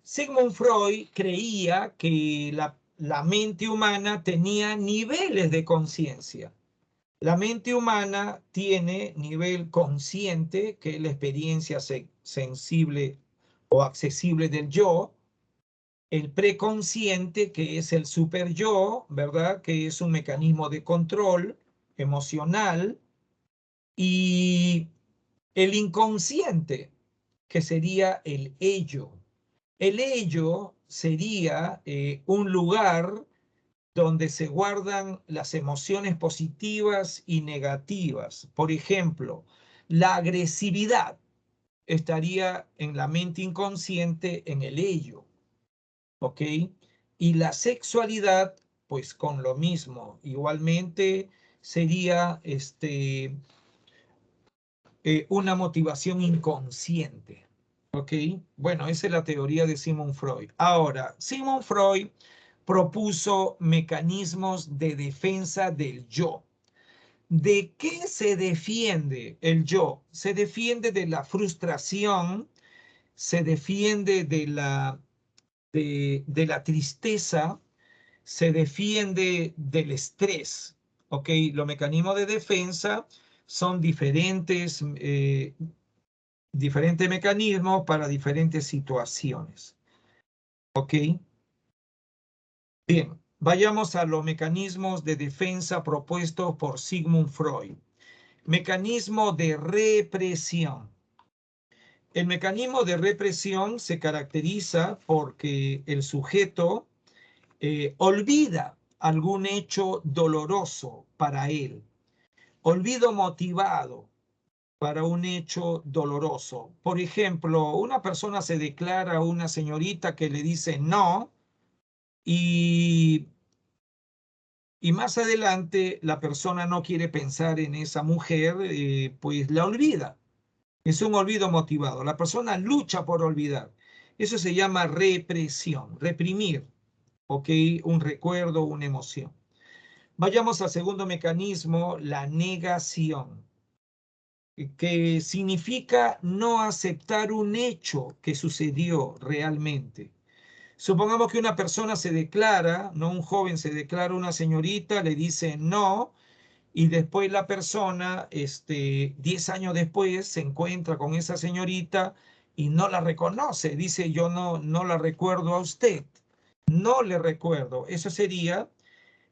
Sigmund Freud creía que la mente humana tenía niveles de conciencia. La mente humana tiene nivel consciente, que es la experiencia sensible o accesible del yo, el preconsciente, que es el super yo, ¿verdad? Que es un mecanismo de control emocional, y el inconsciente, que sería el ello. El ello sería un lugar donde se guardan las emociones positivas y negativas. Por ejemplo, la agresividad estaría en la mente inconsciente, en el ello, ¿ok? Y la sexualidad, pues con lo mismo, igualmente sería una motivación inconsciente, ¿ok? Bueno, esa es la teoría de Sigmund Freud. Ahora, Sigmund Freud propuso mecanismos de defensa del yo. ¿De qué se defiende el yo? Se defiende de la frustración, se defiende de la tristeza, se defiende del estrés, ¿ok? Los mecanismos de defensa son diferentes mecanismos para diferentes situaciones, ¿ok? Bien, vayamos a los mecanismos de defensa propuestos por Sigmund Freud. Mecanismo de represión. El mecanismo de represión se caracteriza porque el sujeto olvida algún hecho doloroso para él. Olvido motivado para un hecho doloroso. Por ejemplo, una persona se declara a una señorita que le dice no y más adelante la persona no quiere pensar en esa mujer, pues la olvida. Es un olvido motivado. La persona lucha por olvidar. Eso se llama represión, reprimir, ¿ok? Un recuerdo, una emoción. Vayamos al segundo mecanismo, la negación, que significa no aceptar un hecho que sucedió realmente. Supongamos que una persona se declara, no un joven se declara a una señorita, le dice no, y después la persona, 10 años después, se encuentra con esa señorita y no la reconoce. Dice, yo no la recuerdo a usted. No le recuerdo. Eso sería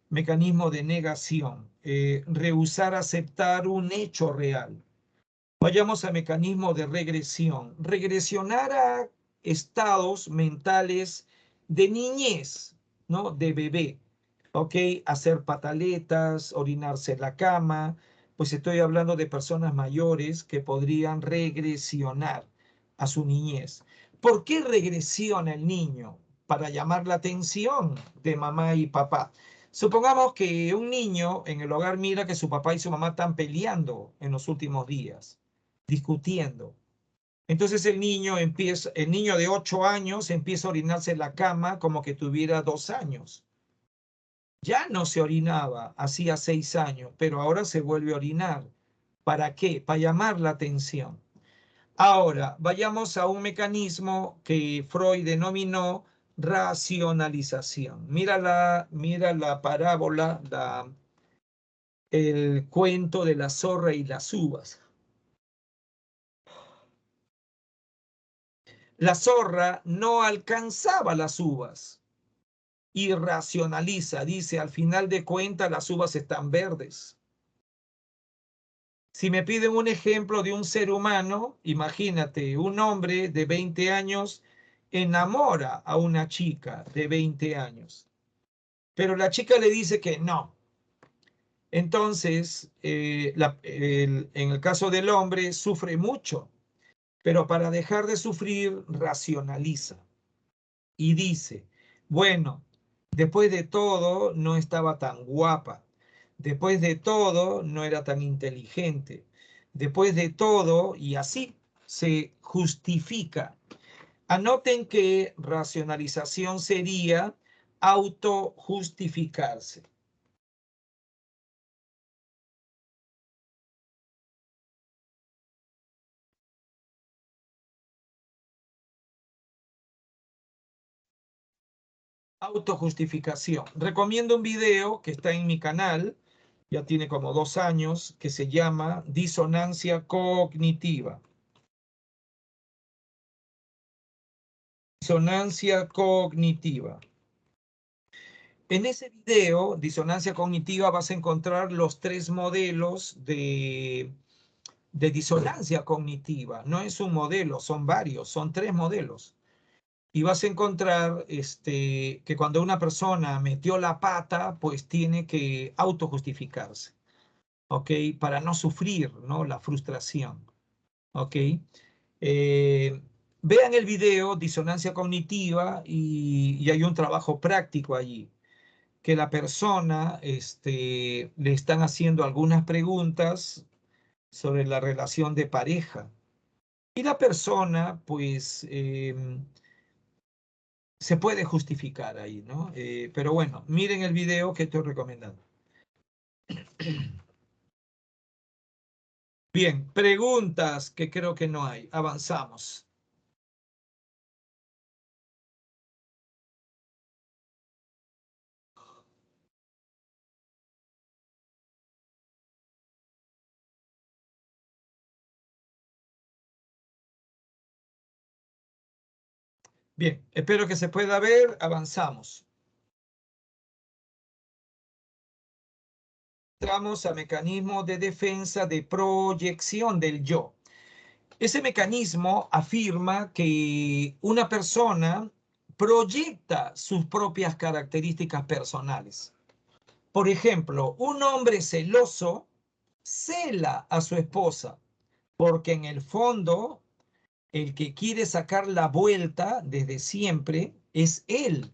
mecanismo de negación. Rehusar aceptar un hecho real. Vayamos al mecanismo de regresión. Regresionar a estados mentales de niñez, ¿no? De bebé. ¿Ok? Hacer pataletas, orinarse en la cama. Pues estoy hablando de personas mayores que podrían regresionar a su niñez. ¿Por qué regresiona el niño? Para llamar la atención de mamá y papá. Supongamos que un niño en el hogar mira que su papá y su mamá están peleando en los últimos días, discutiendo. Entonces el niño de 8 años empieza a orinarse en la cama como que tuviera 2 años. Ya no se orinaba, hacía 6 años, pero ahora se vuelve a orinar. ¿Para qué? Para llamar la atención. Ahora, vayamos a un mecanismo que Freud denominó racionalización. Mira la parábola, el cuento de la zorra y las uvas. La zorra no alcanzaba las uvas y racionaliza, dice, al final de cuentas las uvas están verdes. Si me piden un ejemplo de un ser humano, imagínate, un hombre de 20 años enamora a una chica de 20 años, pero la chica le dice que no. Entonces, en el caso del hombre, sufre mucho, pero para dejar de sufrir, racionaliza y dice, bueno, después de todo, no estaba tan guapa. Después de todo, no era tan inteligente. Después de todo, y así se justifica. Anoten que racionalización sería autojustificarse. Autojustificación. Recomiendo un video que está en mi canal, ya tiene como 2 años, que se llama Disonancia Cognitiva. Disonancia cognitiva. En ese video, disonancia cognitiva, vas a encontrar los 3 modelos de disonancia cognitiva. No es un modelo, son varios, son 3 modelos. Y vas a encontrar que cuando una persona metió la pata, pues tiene que autojustificarse, ¿ok? Para no sufrir, ¿no? La frustración, ¿ok? Eh, Vean el video Disonancia Cognitiva y hay un trabajo práctico allí, que la persona le están haciendo algunas preguntas sobre la relación de pareja. Y la persona, pues, se puede justificar ahí, ¿no? Pero bueno, miren el video que estoy recomendando. Bien, preguntas que creo que no hay. Avanzamos. Bien, espero que se pueda ver. Avanzamos. Entramos a mecanismo de defensa de proyección del yo. Ese mecanismo afirma que una persona proyecta sus propias características personales. Por ejemplo, un hombre celoso cela a su esposa porque en el fondo el que quiere sacar la vuelta desde siempre es él.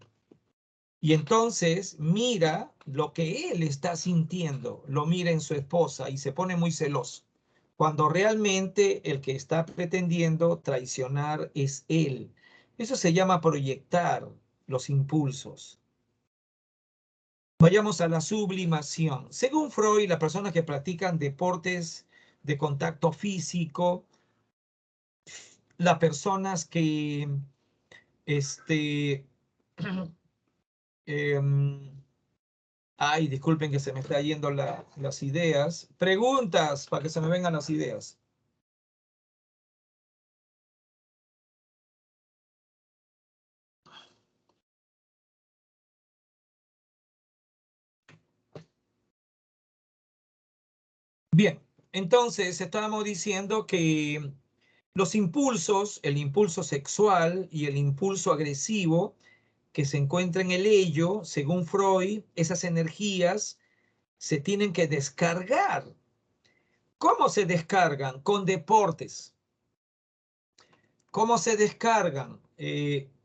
Y entonces mira lo que él está sintiendo, lo mira en su esposa y se pone muy celoso, cuando realmente el que está pretendiendo traicionar es él. Eso se llama proyectar los impulsos. Vayamos a la sublimación. Según Freud, las personas que practican deportes de contacto físico, las personas que este, ay, disculpen que se me está yendo las ideas. Preguntas para que se me vengan las ideas. Bien, entonces estábamos diciendo que los impulsos, el impulso sexual y el impulso agresivo que se encuentra en el ello, según Freud, esas energías se tienen que descargar. ¿Cómo se descargan? Con deportes. ¿Cómo se descargan?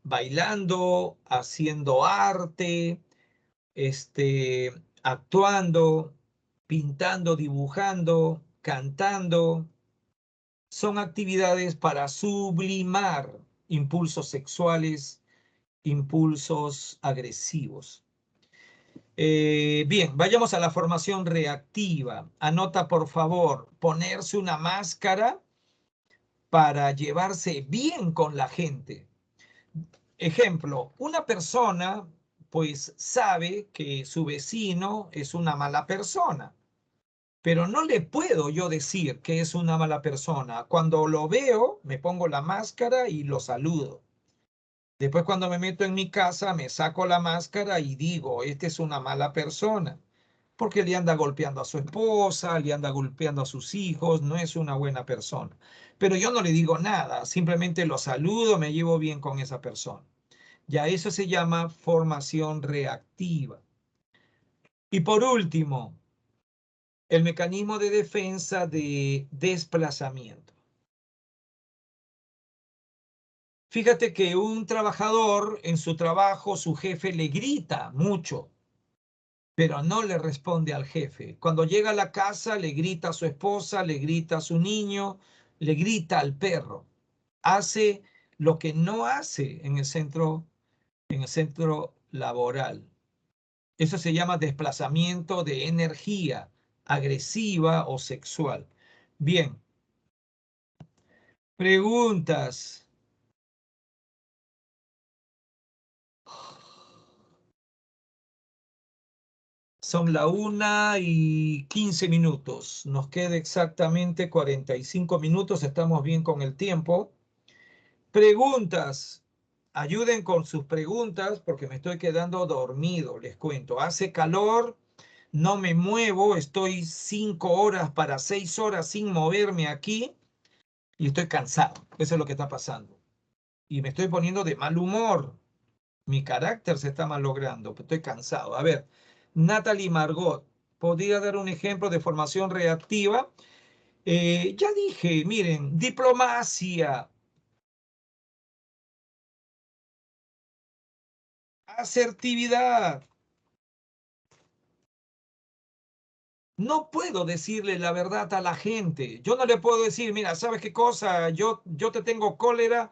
Bailando, haciendo arte, actuando, pintando, dibujando, cantando. Son actividades para sublimar impulsos sexuales, impulsos agresivos. Bien, vayamos a la formación reactiva. Anota, por favor, ponerse una máscara para llevarse bien con la gente. Ejemplo, una persona pues sabe que su vecino es una mala persona, pero no le puedo yo decir que es una mala persona. Cuando lo veo, me pongo la máscara y lo saludo. Después cuando me meto en mi casa, me saco la máscara y digo, este es una mala persona, porque le anda golpeando a su esposa, le anda golpeando a sus hijos, no es una buena persona. Pero yo no le digo nada, simplemente lo saludo, me llevo bien con esa persona. Ya eso se llama formación reactiva. Y por último, el mecanismo de defensa de desplazamiento. Fíjate que un trabajador en su trabajo, su jefe le grita mucho, pero no le responde al jefe. Cuando llega a la casa, le grita a su esposa, le grita a su niño, le grita al perro. Hace lo que no hace en el centro laboral. Eso se llama desplazamiento de energía agresiva o sexual. Bien, preguntas. Son la 1:15. Nos queda exactamente 45 minutos. Estamos bien con el tiempo. Preguntas. Ayuden con sus preguntas porque me estoy quedando dormido, les cuento. Hace calor, no me muevo, estoy 5 horas para 6 horas sin moverme aquí y estoy cansado. Eso es lo que está pasando. Y me estoy poniendo de mal humor. Mi carácter se está malogrando, estoy cansado. A ver, Natalie Margot, ¿podría dar un ejemplo de formación reactiva? Ya dije, miren, diplomacia, asertividad. No puedo decirle la verdad a la gente. Yo no le puedo decir, mira, ¿sabes qué cosa? Yo te tengo cólera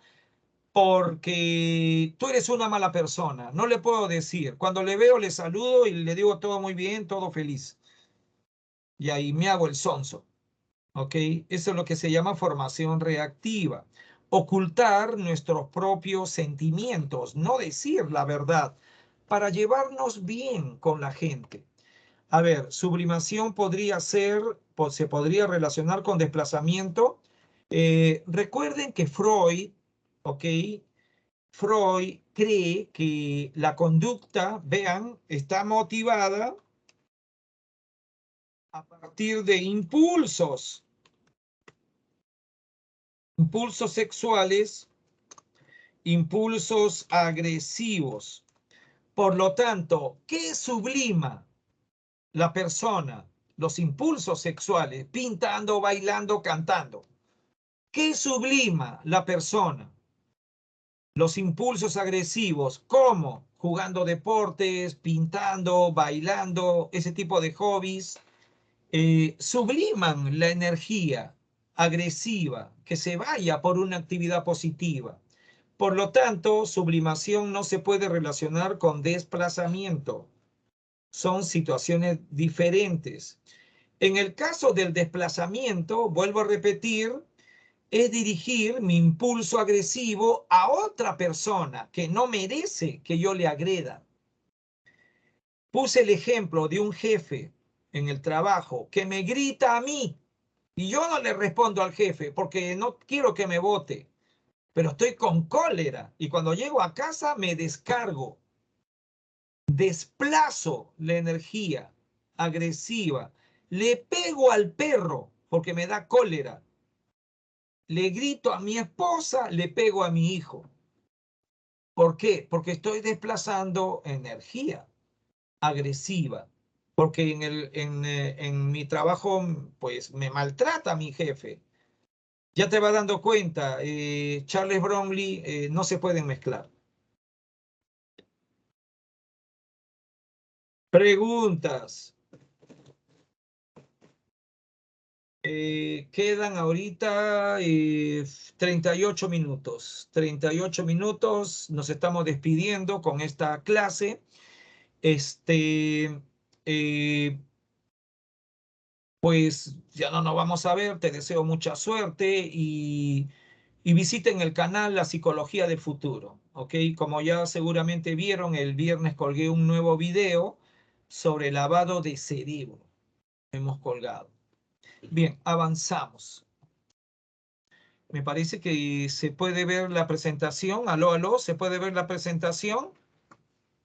porque tú eres una mala persona. No le puedo decir. Cuando le veo, le saludo y le digo todo muy bien, todo feliz. Y ahí me hago el sonso. ¿Ok? Eso es lo que se llama formación reactiva. Ocultar nuestros propios sentimientos, no decir la verdad, para llevarnos bien con la gente. A ver, sublimación podría ser, se podría relacionar con desplazamiento. Recuerden que Freud, ¿ok? Freud cree que la conducta, vean, está motivada a partir de impulsos sexuales, impulsos agresivos. Por lo tanto, ¿qué sublima la persona? Los impulsos sexuales, pintando, bailando, cantando. ¿Qué sublima la persona? Los impulsos agresivos, ¿cómo? Jugando deportes, pintando, bailando, ese tipo de hobbies, subliman la energía agresiva que se vaya por una actividad positiva. Por lo tanto, sublimación no se puede relacionar con desplazamiento. Son situaciones diferentes. En el caso del desplazamiento, vuelvo a repetir, es dirigir mi impulso agresivo a otra persona que no merece que yo le agreda. Puse el ejemplo de un jefe en el trabajo que me grita a mí y yo no le respondo al jefe porque no quiero que me vote, pero estoy con cólera y cuando llego a casa me descargo, desplazo la energía agresiva, le pego al perro porque me da cólera, le grito a mi esposa, le pego a mi hijo. ¿Por qué? Porque estoy desplazando energía agresiva. Porque en mi trabajo, pues me maltrata mi jefe. Ya te vas dando cuenta, Charles Bromley, no se pueden mezclar. Preguntas. Quedan ahorita 38 minutos. 38 minutos. Nos estamos despidiendo con esta clase. Pues ya no nos vamos a ver. Te deseo mucha suerte y visiten el canal La Psicología del Futuro. ¿Ok? Como ya seguramente vieron, el viernes colgué un nuevo video sobre lavado de cerebro. Hemos colgado. Bien, avanzamos. Me parece que se puede ver la presentación. Aló, aló, ¿se puede ver la presentación?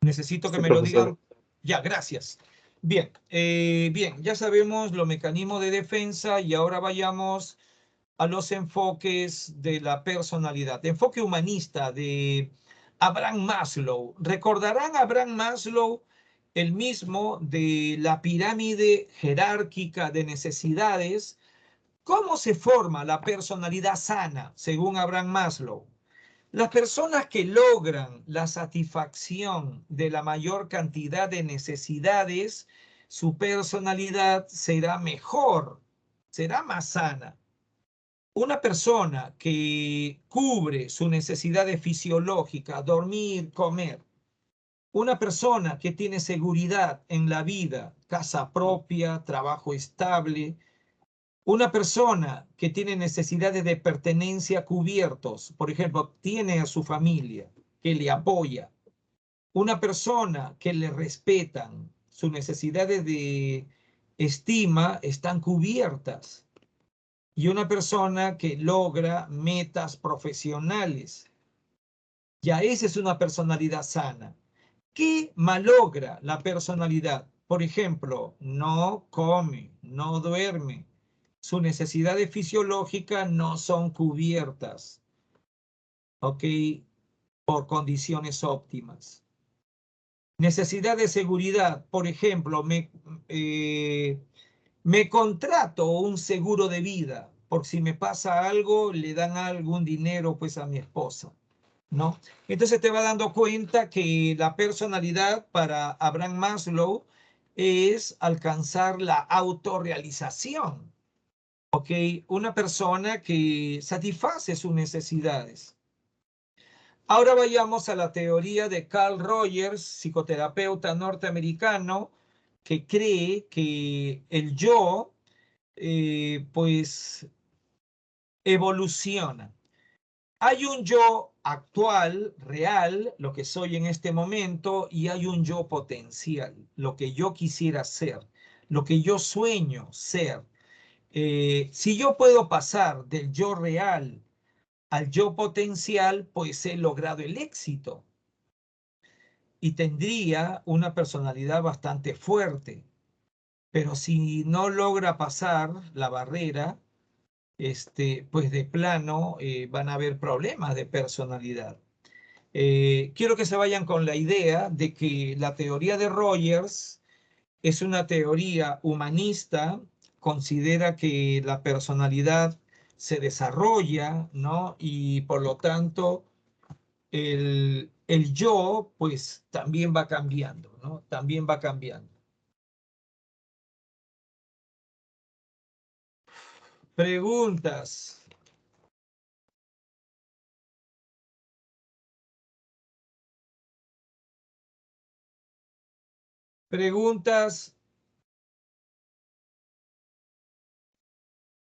Necesito que Sí, me lo profesor. digan. Ya, gracias. Bien, bien, ya sabemos los mecanismos de defensa y ahora vayamos a los enfoques de la personalidad. Enfoque humanista de Abraham Maslow. ¿Recordarán a Abraham Maslow, el mismo de la pirámide jerárquica de necesidades? ¿Cómo se forma la personalidad sana, según Abraham Maslow? Las personas que logran la satisfacción de la mayor cantidad de necesidades, su personalidad será mejor, será más sana. Una persona que cubre sus necesidades fisiológicas, dormir, comer, una persona que tiene seguridad en la vida, casa propia, trabajo estable, una persona que tiene necesidades de pertenencia cubiertos, por ejemplo, tiene a su familia que le apoya, una persona que le respetan, sus necesidades de estima están cubiertas, y una persona que logra metas profesionales. Ya esa es una personalidad sana. ¿Qué malogra la personalidad? Por ejemplo, no come, no duerme. Sus necesidades fisiológicas no son cubiertas, ¿ok? Por condiciones óptimas. Necesidad de seguridad, por ejemplo, me contrato un seguro de vida, por si me pasa algo, le dan algún dinero pues a mi esposa, ¿no? Entonces te vas dando cuenta que la personalidad para Abraham Maslow es alcanzar la autorrealización, ¿ok? Una persona que satisface sus necesidades. Ahora vayamos a la teoría de Carl Rogers, psicoterapeuta norteamericano, que cree que el yo, pues, evoluciona. Hay un yo actual, real, lo que soy en este momento, y hay un yo potencial, lo que yo quisiera ser, lo que yo sueño ser. Si yo puedo pasar del yo real al yo potencial, pues he logrado el éxito y tendría una personalidad bastante fuerte. Pero si no logra pasar la barrera, pues de plano van a haber problemas de personalidad. Quiero que se vayan con la idea de que la teoría de Rogers es una teoría humanista, considera que la personalidad se desarrolla, ¿no? Y por lo tanto el yo, pues también va cambiando, ¿no? También va cambiando. Preguntas. Preguntas.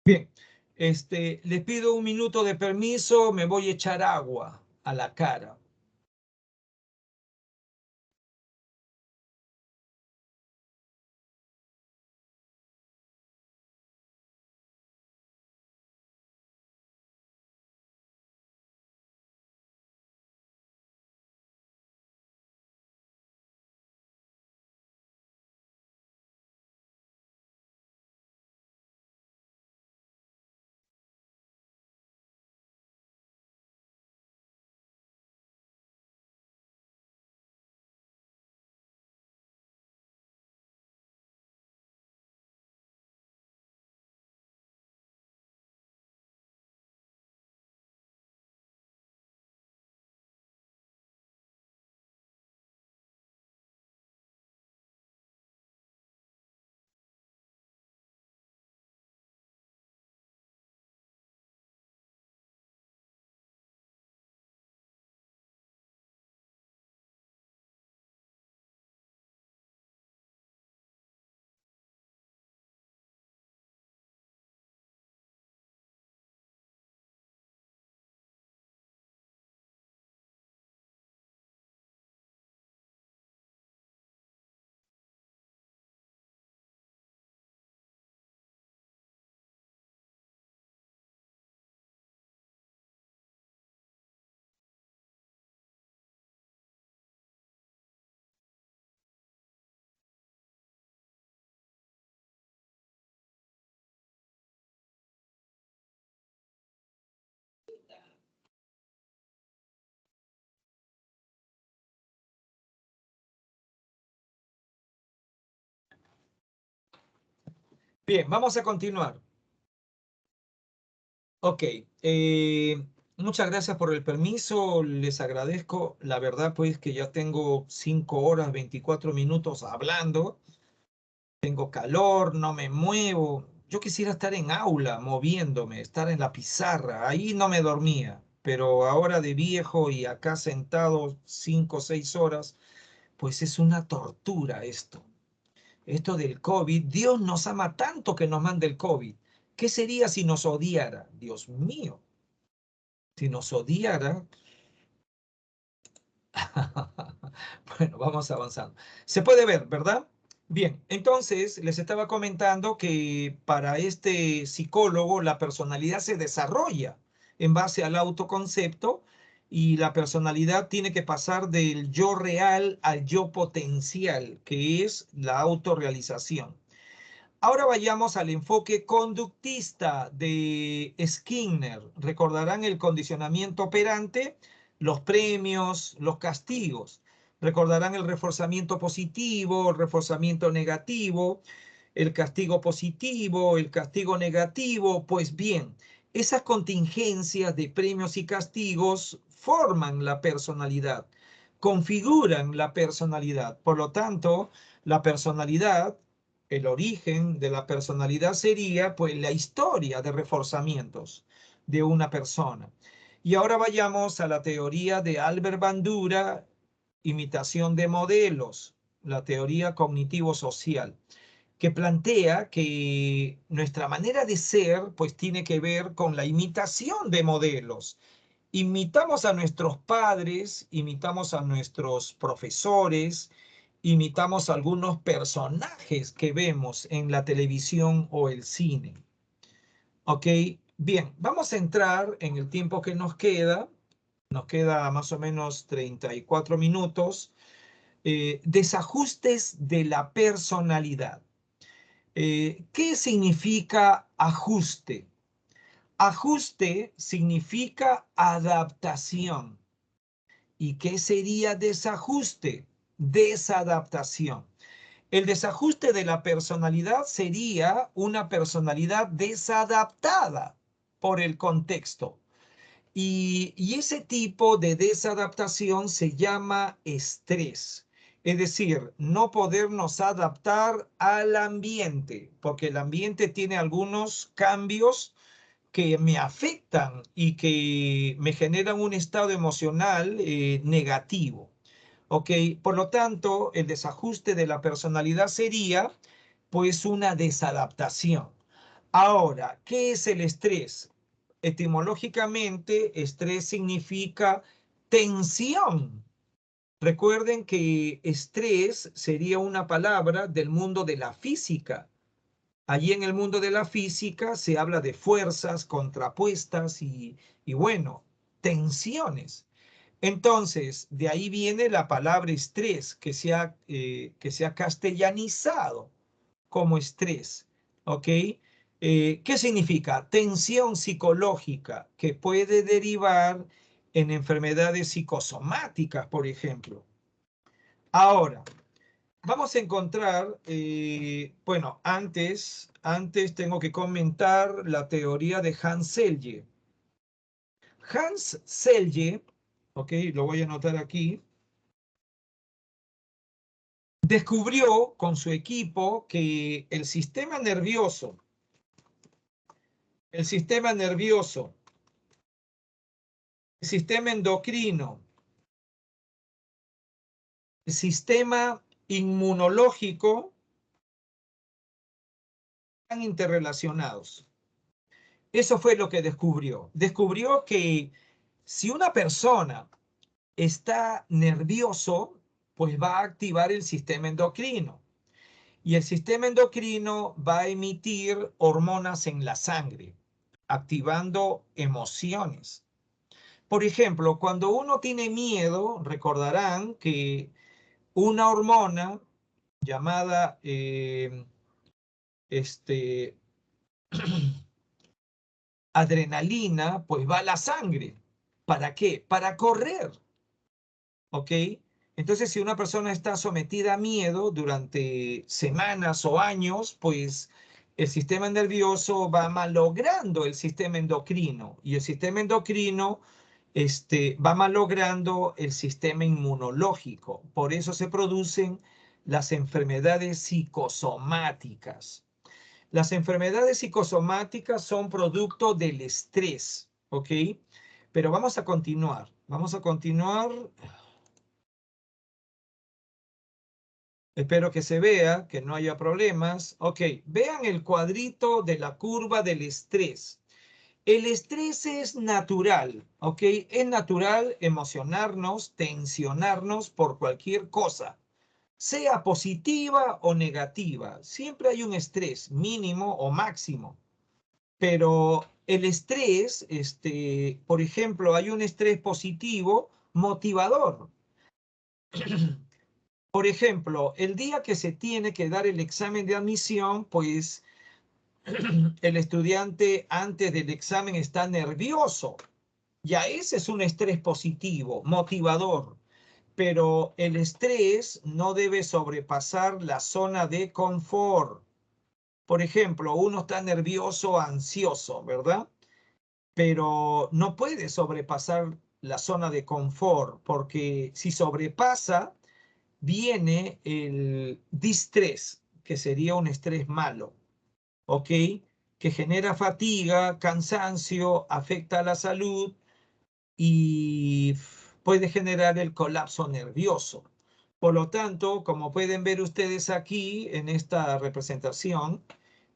Bien, les pido un minuto de permiso, me voy a echar agua a la cara. Bien, vamos a continuar. Ok, muchas gracias por el permiso, les agradezco. La verdad, pues, que ya tengo 5 horas, 24 minutos hablando. Tengo calor, no me muevo. Yo quisiera estar en aula, moviéndome, estar en la pizarra. Ahí no me dormía. Pero ahora de viejo y acá sentado 5 o 6 horas, pues es una tortura esto. Esto del COVID, Dios nos ama tanto que nos manda el COVID. ¿Qué sería si nos odiara? Dios mío, si nos odiara. Bueno, vamos avanzando. Se puede ver, ¿verdad? Bien, entonces les estaba comentando que para este psicólogo la personalidad se desarrolla en base al autoconcepto y la personalidad tiene que pasar del yo real al yo potencial, que es la autorrealización. Ahora vayamos al enfoque conductista de Skinner. Recordarán el condicionamiento operante, los premios, los castigos. Recordarán el reforzamiento positivo, el reforzamiento negativo, el castigo positivo, el castigo negativo. Pues bien, esas contingencias de premios y castigos forman la personalidad, configuran la personalidad. Por lo tanto, la personalidad, el origen de la personalidad sería pues la historia de reforzamientos de una persona. Y ahora vayamos a la teoría de Albert Bandura, imitación de modelos, la teoría cognitivo-social, que plantea que nuestra manera de ser pues tiene que ver con la imitación de modelos. Imitamos a nuestros padres, imitamos a nuestros profesores, imitamos a algunos personajes que vemos en la televisión o el cine. ¿Ok? Bien, vamos a entrar en el tiempo que nos queda. Nos queda más o menos 34 minutos. Desajustes de la personalidad. ¿Qué significa ajuste? Ajuste significa adaptación. ¿Y qué sería desajuste? Desadaptación. El desajuste de la personalidad sería una personalidad desadaptada por el contexto. Y ese tipo de desadaptación se llama estrés. Es decir, no podernos adaptar al ambiente, porque el ambiente tiene algunos cambios que me afectan y que me generan un estado emocional negativo. ¿Ok? Por lo tanto, el desajuste de la personalidad sería pues una desadaptación. Ahora, ¿qué es el estrés? Etimológicamente, estrés significa tensión. Recuerden que estrés sería una palabra del mundo de la física. Allí en el mundo de la física se habla de fuerzas contrapuestas y bueno, tensiones. Entonces, de ahí viene la palabra estrés, que se ha castellanizado como estrés. ¿Ok? ¿Qué significa? Tensión psicológica que puede derivar en enfermedades psicosomáticas, por ejemplo. Ahora, vamos a encontrar, bueno, antes tengo que comentar la teoría de Hans Selye. Hans Selye, ok, lo voy a anotar aquí, descubrió con su equipo que el sistema nervioso, el sistema endocrino, el sistema inmunológico están interrelacionados. Eso fue lo que descubrió. Descubrió que si una persona está nervioso, pues va a activar el sistema endocrino. Y el sistema endocrino va a emitir hormonas en la sangre, activando emociones. Por ejemplo, cuando uno tiene miedo, recordarán que una hormona llamada este, adrenalina, pues va a la sangre. ¿Para qué? Para correr. ¿Ok? Entonces, si una persona está sometida a miedo durante semanas o años, pues el sistema nervioso va malogrando el sistema endocrino y el sistema endocrino va malogrando el sistema inmunológico. Por eso se producen las enfermedades psicosomáticas. Las enfermedades psicosomáticas son producto del estrés, ¿ok? Pero vamos a continuar. Vamos a continuar. Espero que se vea, que no haya problemas. Ok, vean el cuadrito de la curva del estrés. El estrés es natural, ¿ok? Es natural emocionarnos, tensionarnos por cualquier cosa, sea positiva o negativa. Siempre hay un estrés mínimo o máximo. Pero el estrés, por ejemplo, hay un estrés positivo motivador. Por ejemplo, el día que se tiene que dar el examen de admisión, pues el estudiante antes del examen está nervioso. Ya ese es un estrés positivo, motivador. Pero el estrés no debe sobrepasar la zona de confort. Por ejemplo, uno está nervioso, ansioso, ¿verdad? Pero no puede sobrepasar la zona de confort, porque si sobrepasa, viene el distrés, que sería un estrés malo, ¿ok? Que genera fatiga, cansancio, afecta a la salud y puede generar el colapso nervioso. Por lo tanto, como pueden ver ustedes aquí en esta representación,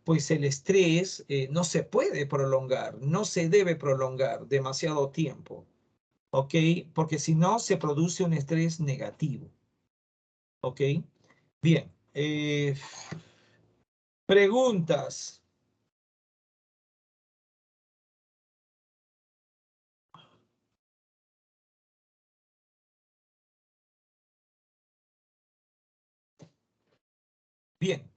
pues el estrés no se puede prolongar, no se debe prolongar demasiado tiempo, ¿ok? Porque si no, se produce un estrés negativo, ¿ok? Bien, preguntas. Bien,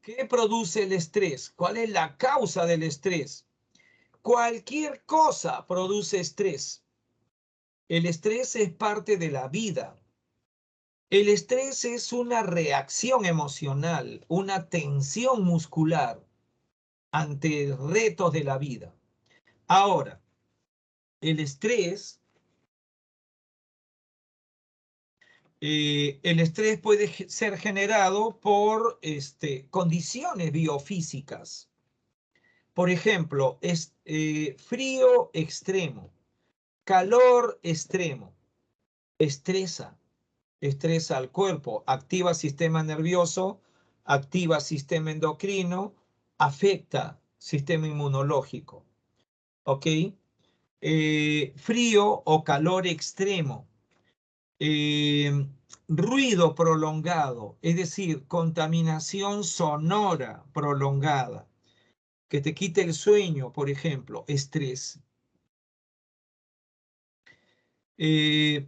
¿qué produce el estrés? ¿Cuál es la causa del estrés? Cualquier cosa produce estrés. El estrés es parte de la vida. El estrés es una reacción emocional, una tensión muscular ante retos de la vida. Ahora, el estrés, puede ser generado por condiciones biofísicas. Por ejemplo, frío extremo, calor extremo, estresa al cuerpo, activa sistema nervioso, activa sistema endocrino, afecta sistema inmunológico. ¿Ok? Frío o calor extremo, ruido prolongado, es decir, contaminación sonora prolongada, que te quite el sueño, por ejemplo, estrés.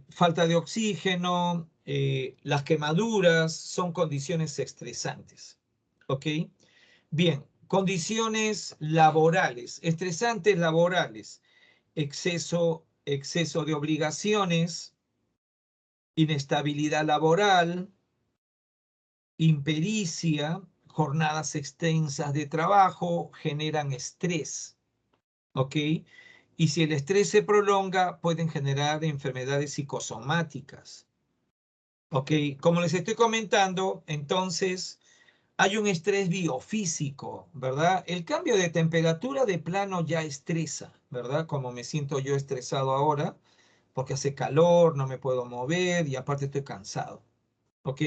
Falta de oxígeno, las quemaduras son condiciones estresantes. ¿Ok? Bien, condiciones laborales, estresantes laborales, exceso de obligaciones, inestabilidad laboral, impericia, jornadas extensas de trabajo generan estrés. ¿Ok? Y si el estrés se prolonga, pueden generar enfermedades psicosomáticas. ¿Ok? Como les estoy comentando, entonces hay un estrés biofísico, ¿verdad? El cambio de temperatura de plano ya estresa, ¿verdad? Como me siento yo estresado ahora, porque hace calor, no me puedo mover y aparte estoy cansado. ¿Ok?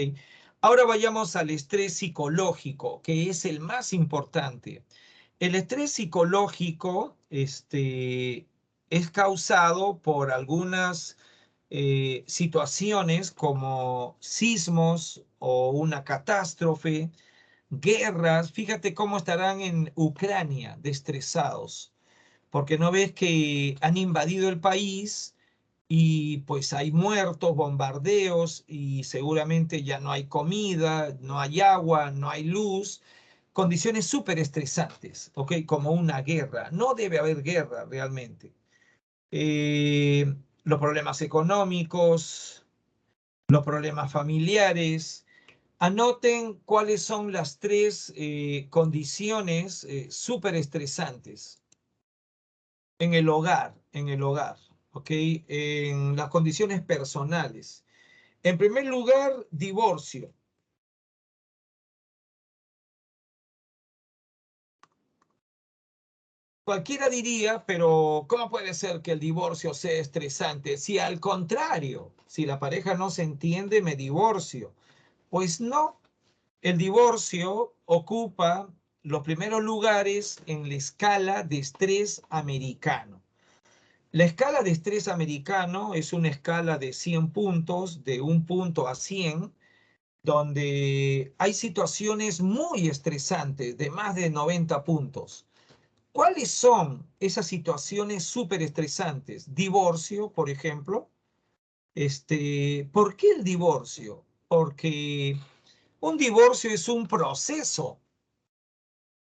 Ahora vayamos al estrés psicológico, que es el más importante. El estrés psicológico es causado por algunas situaciones como sismos o una catástrofe, guerras. Fíjate cómo estarán en Ucrania de estresados, porque no ves que han invadido el país y pues hay muertos, bombardeos y seguramente ya no hay comida, no hay agua, no hay luz. Condiciones súper estresantes, ¿ok? Como una guerra. No debe haber guerra realmente. Los problemas económicos, los problemas familiares, Anoten cuáles son las tres condiciones súper estresantes en el hogar, ¿ok? En las condiciones personales. En primer lugar, divorcio. Cualquiera diría, pero ¿cómo puede ser que el divorcio sea estresante? Si al contrario, si la pareja no se entiende, me divorcio. Pues no, el divorcio ocupa los primeros lugares en la escala de estrés americano. La escala de estrés americano es una escala de 100 puntos, de 1 punto a 100, donde hay situaciones muy estresantes de más de 90 puntos. ¿Cuáles son esas situaciones súper estresantes? Divorcio, por ejemplo. ¿Por qué el divorcio? Porque un divorcio es un proceso.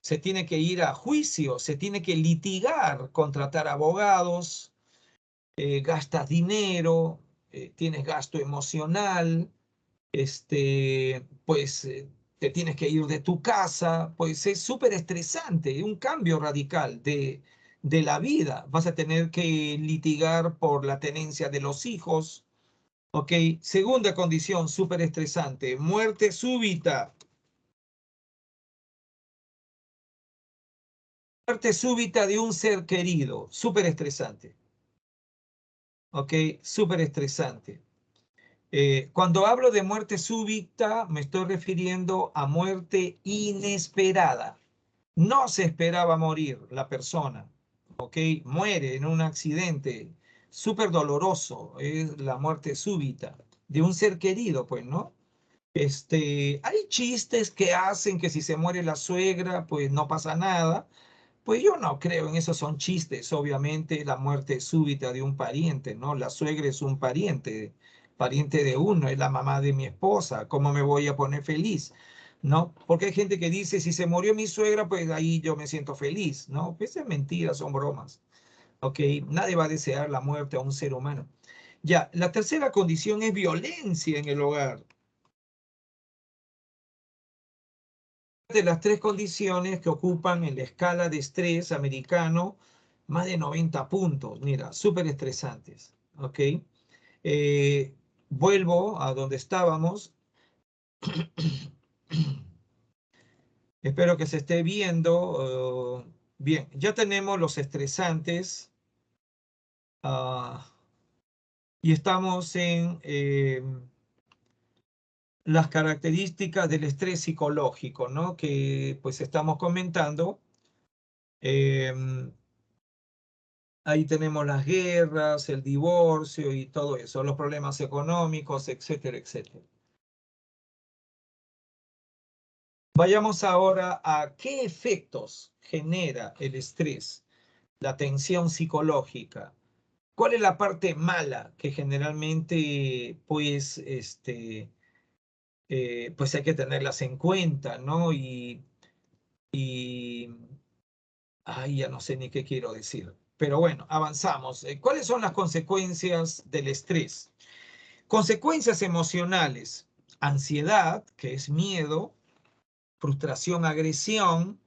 Se tiene que ir a juicio, se tiene que litigar, contratar abogados, gastas dinero, tienes gasto emocional, pues te tienes que ir de tu casa, pues es súper estresante, un cambio radical de la vida. Vas a tener que litigar por la tenencia de los hijos. Ok, segunda condición súper estresante, muerte súbita. Muerte súbita de un ser querido, súper estresante. Ok, súper estresante. Cuando hablo de muerte súbita, me estoy refiriendo a muerte inesperada. No se esperaba morir la persona, ¿ok? Muere en un accidente súper doloroso, es la muerte súbita de un ser querido, pues, ¿no? Hay chistes que hacen que si se muere la suegra, pues no pasa nada. Pues yo no creo en eso, son chistes, obviamente, la muerte súbita de un pariente, ¿no? La suegra es un pariente, pariente de uno, es la mamá de mi esposa, ¿cómo me voy a poner feliz? ¿No? Porque hay gente que dice, si se murió mi suegra, pues ahí yo me siento feliz, ¿no? Pues es mentira, son bromas, ¿ok? Nadie va a desear la muerte a un ser humano. Ya, la tercera condición es violencia en el hogar. De las tres condiciones que ocupan en la escala de estrés americano, más de 90 puntos, mira, súper estresantes, ¿ok? Eh, Vuelvo a donde estábamos. Espero que se esté viendo. Bien, ya tenemos los estresantes y estamos en las características del estrés psicológico, ¿no? Que pues estamos comentando. Ahí tenemos las guerras, el divorcio y todo eso, los problemas económicos, etcétera, etcétera. Vayamos ahora a qué efectos genera el estrés, la tensión psicológica. ¿Cuál es la parte mala que generalmente, pues, pues hay que tenerlas en cuenta, ¿no? Y ay, ya no sé ni qué quiero decir. Pero bueno, avanzamos. ¿Cuáles son las consecuencias del estrés? Consecuencias emocionales: ansiedad, que es miedo; frustración, agresión;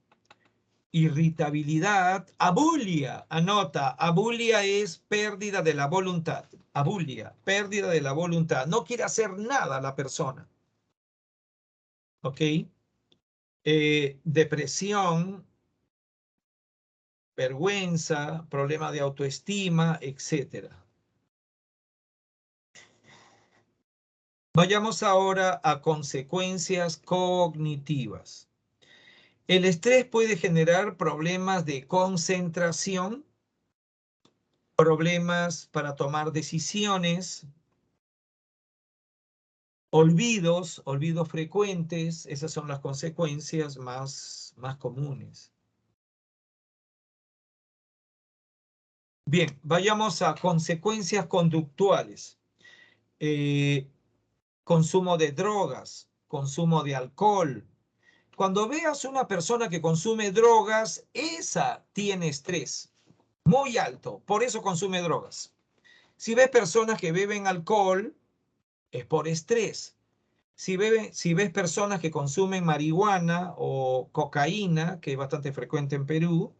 irritabilidad; abulia. Anota, abulia es pérdida de la voluntad. Abulia, pérdida de la voluntad. No quiere hacer nada la persona. ¿Ok? Depresión, vergüenza, problema de autoestima, etcétera. Vayamos ahora a consecuencias cognitivas. El estrés puede generar problemas de concentración, problemas para tomar decisiones, olvidos frecuentes. Esas son las consecuencias más comunes. Bien, vayamos a consecuencias conductuales. Consumo de drogas, consumo de alcohol. Cuando veas una persona que consume drogas, esa tiene estrés muy alto, por eso consume drogas. Si ves personas que beben alcohol, es por estrés. Si ves personas que consumen marihuana o cocaína, que es bastante frecuente en Perú,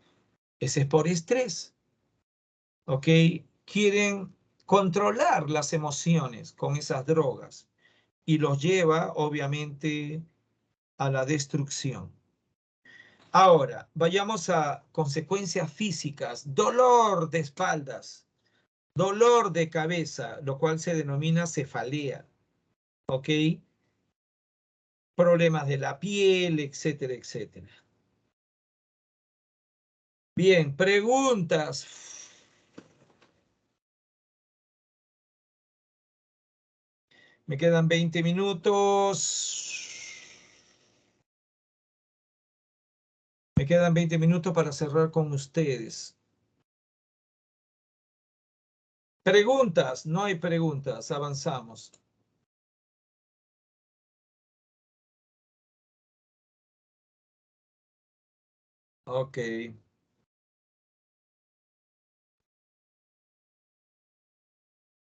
ese es por estrés, ¿ok? Quieren controlar las emociones con esas drogas y los lleva, obviamente, a la destrucción. Ahora, vayamos a consecuencias físicas. Dolor de espaldas, dolor de cabeza, lo cual se denomina cefalea, ¿ok? Problemas de la piel, etcétera, etcétera. Bien, preguntas. Me quedan 20 minutos. Me quedan 20 minutos para cerrar con ustedes. Preguntas, no hay preguntas, avanzamos. Ok.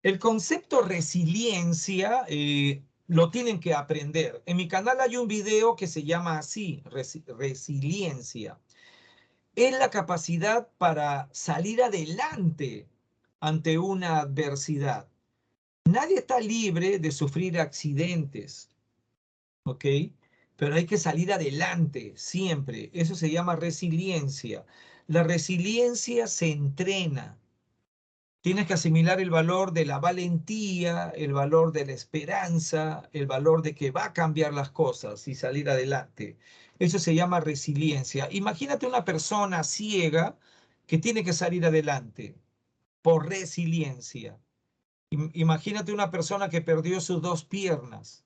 El concepto resiliencia lo tienen que aprender. En mi canal hay un video que se llama así, resiliencia. Es la capacidad para salir adelante ante una adversidad. Nadie está libre de sufrir accidentes, ¿ok? Pero hay que salir adelante siempre. Eso se llama resiliencia. La resiliencia se entrena. Tienes que asimilar el valor de la valentía, el valor de la esperanza, el valor de que va a cambiar las cosas y salir adelante. Eso se llama resiliencia. Imagínate una persona ciega que tiene que salir adelante por resiliencia. Imagínate una persona que perdió sus dos piernas.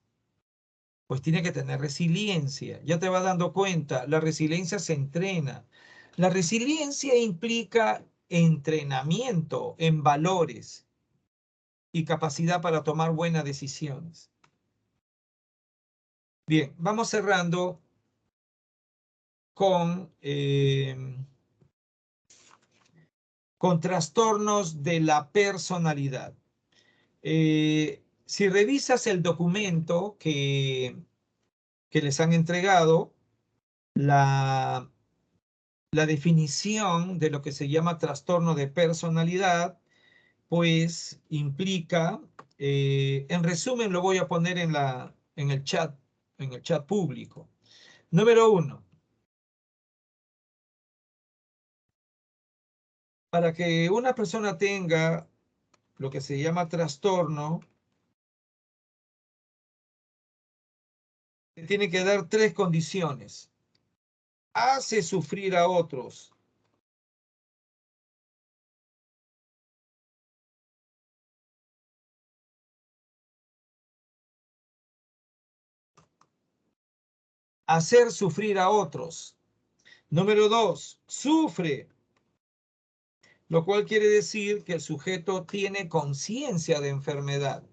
Pues tiene que tener resiliencia. Ya te vas dando cuenta, la resiliencia se entrena. La resiliencia implica entrenamiento en valores y capacidad para tomar buenas decisiones. Bien, vamos cerrando con trastornos de la personalidad. Si revisas el documento que les han entregado, la definición de lo que se llama trastorno de personalidad, pues implica, en resumen lo voy a poner en el chat público. Número 1, para que una persona tenga lo que se llama trastorno, tiene que dar 3 condiciones. Hace sufrir a otros. Hacer sufrir a otros. Número 2, sufre, lo cual quiere decir que el sujeto tiene conciencia de enfermedad.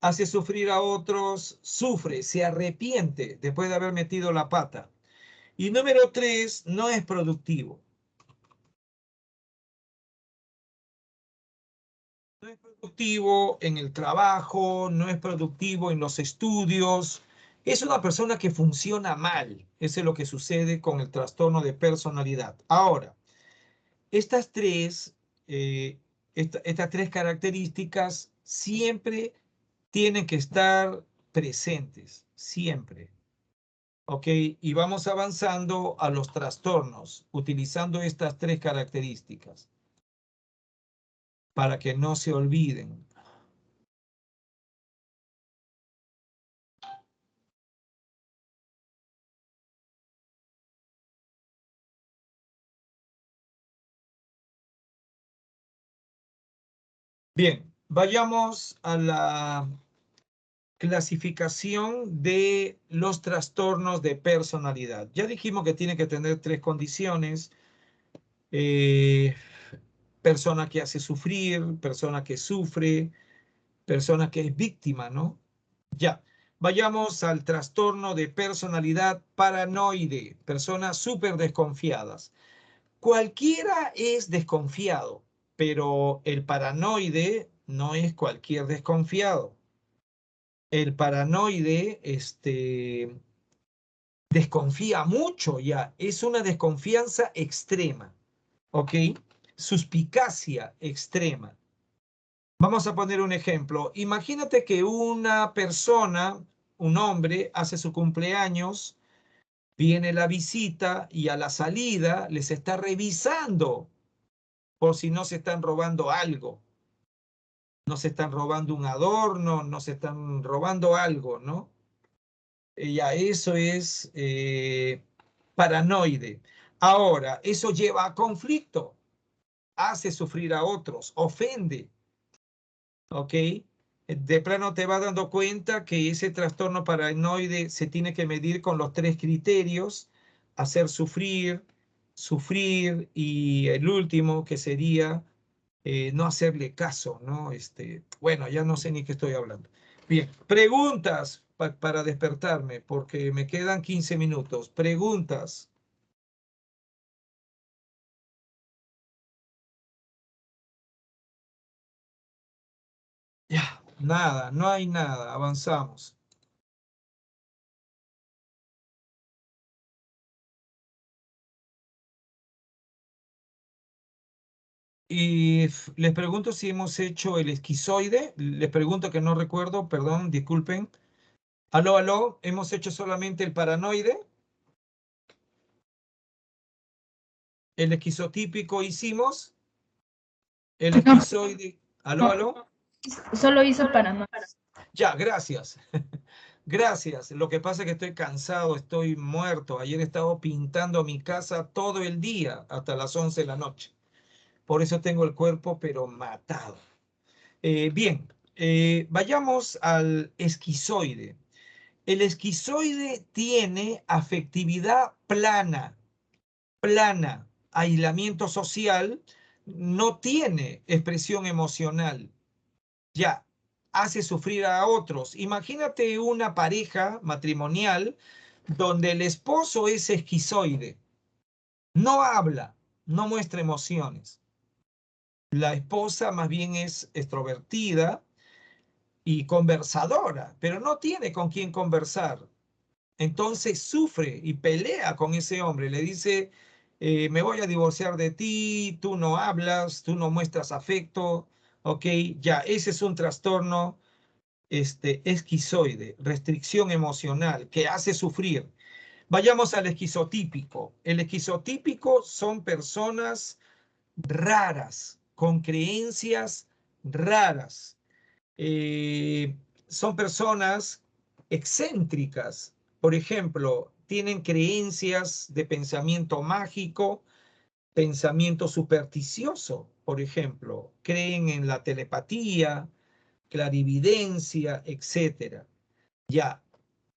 Hace sufrir a otros, sufre, se arrepiente después de haber metido la pata. Y número 3, no es productivo. No es productivo en el trabajo, no es productivo en los estudios. Es una persona que funciona mal. Eso es lo que sucede con el trastorno de personalidad. Ahora, estas tres, eh, estas 3 características siempre tienen que estar presentes, siempre. ¿Ok? Y vamos avanzando a los trastornos, utilizando estas 3 características para que no se olviden. Bien, vayamos a la clasificación de los trastornos de personalidad. Ya dijimos que tiene que tener 3 condiciones. Eh, persona que hace sufrir, persona que sufre, persona que es víctima, ¿no? Ya, vayamos al trastorno de personalidad paranoide, personas súper desconfiadas. Cualquiera es desconfiado, pero el paranoide no es cualquier desconfiado. el paranoide, desconfía mucho ya. Es una desconfianza extrema, ¿ok? Suspicacia extrema. Vamos a poner un ejemplo. Imagínate que una persona, un hombre, hace su cumpleaños, viene la visita y a la salida les está revisando por si no se están robando algo. No se están robando un adorno, no se están robando algo, ¿no? Ya eso es paranoide. Ahora, eso lleva a conflicto, hace sufrir a otros, ofende, ¿ok? De plano te vas dando cuenta que ese trastorno paranoide se tiene que medir con los tres criterios: hacer sufrir, sufrir y el último que sería no hacerle caso, ¿no? Bueno, ya no sé ni qué estoy hablando. Bien, preguntas para despertarme, porque me quedan 15 minutos. Preguntas. Ya, nada, no hay nada, avanzamos. Y les pregunto si hemos hecho el esquizoide. Les pregunto que no recuerdo, perdón, disculpen. Aló, aló, hemos hecho solamente el paranoide. El esquizotípico hicimos. El No, esquizoide. Aló, no, aló. solo hizo paranoia. Ya, gracias. Gracias. Lo que pasa es que estoy cansado, estoy muerto. Ayer he estado pintando mi casa todo el día hasta las 11 de la noche. Por eso tengo el cuerpo, pero matado. Bien, vayamos al esquizoide. El esquizoide tiene afectividad plana, plana, aislamiento social, no tiene expresión emocional. Ya, hace sufrir a otros. Imagínate una pareja matrimonial donde el esposo es esquizoide, no habla, no muestra emociones. La esposa más bien es extrovertida y conversadora, pero no tiene con quién conversar. Entonces sufre y pelea con ese hombre. Le dice, me voy a divorciar de ti, tú no hablas, tú no muestras afecto. Ok, ya, ese es un trastorno esquizoide, restricción emocional, que hace sufrir. Vayamos al esquizotípico. El esquizotípico son personas raras, con creencias raras. Eh, Son personas excéntricas. Por ejemplo, tienen creencias de pensamiento mágico, pensamiento supersticioso. Por ejemplo, creen en la telepatía, clarividencia, etcétera. Ya,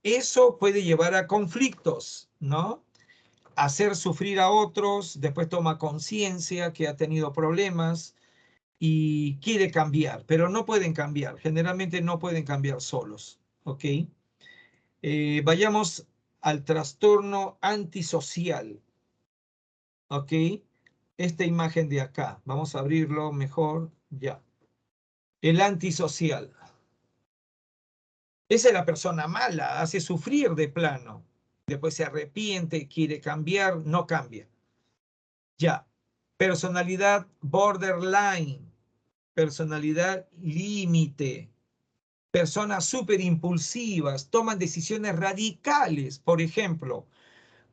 eso puede llevar a conflictos, ¿no? Hacer sufrir a otros, después toma conciencia que ha tenido problemas y quiere cambiar, pero no pueden cambiar, generalmente no pueden cambiar solos, ¿ok? Vayamos al trastorno antisocial, ¿ok? Esta imagen de acá, vamos a abrirlo mejor, ya. El antisocial. Esa es la persona mala, hace sufrir de plano. Después se arrepiente, quiere cambiar, no cambia. Ya. Personalidad borderline, personalidad límite, personas súper impulsivas, toman decisiones radicales. Por ejemplo,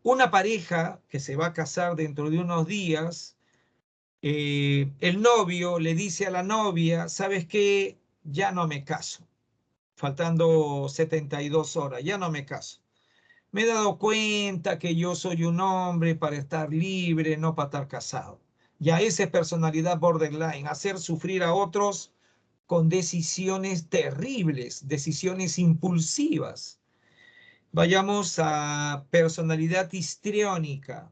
una pareja que se va a casar dentro de unos días, el novio le dice a la novia, ¿sabes qué? Ya no me caso. Faltando 72 horas, ya no me caso. Me he dado cuenta que yo soy un hombre para estar libre, no para estar casado. Ya esa es personalidad borderline, hacer sufrir a otros con decisiones terribles, decisiones impulsivas. Vayamos a personalidad histriónica.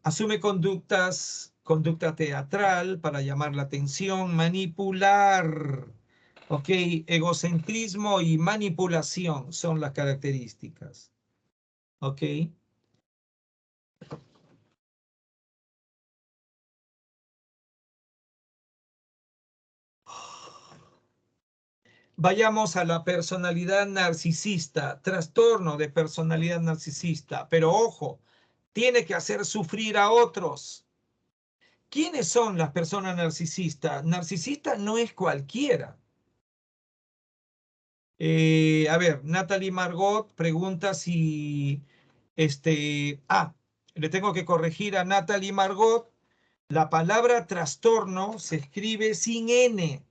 Asume conducta teatral para llamar la atención, manipular. Ok, egocentrismo y manipulación son las características. Ok. Vayamos a la personalidad narcisista, trastorno de personalidad narcisista, pero ojo, tiene que hacer sufrir a otros. ¿Quiénes son las personas narcisistas? Narcisista no es cualquiera. A ver, Natalie Margot pregunta si, le tengo que corregir a Natalie Margot. La palabra trastorno se escribe sin N.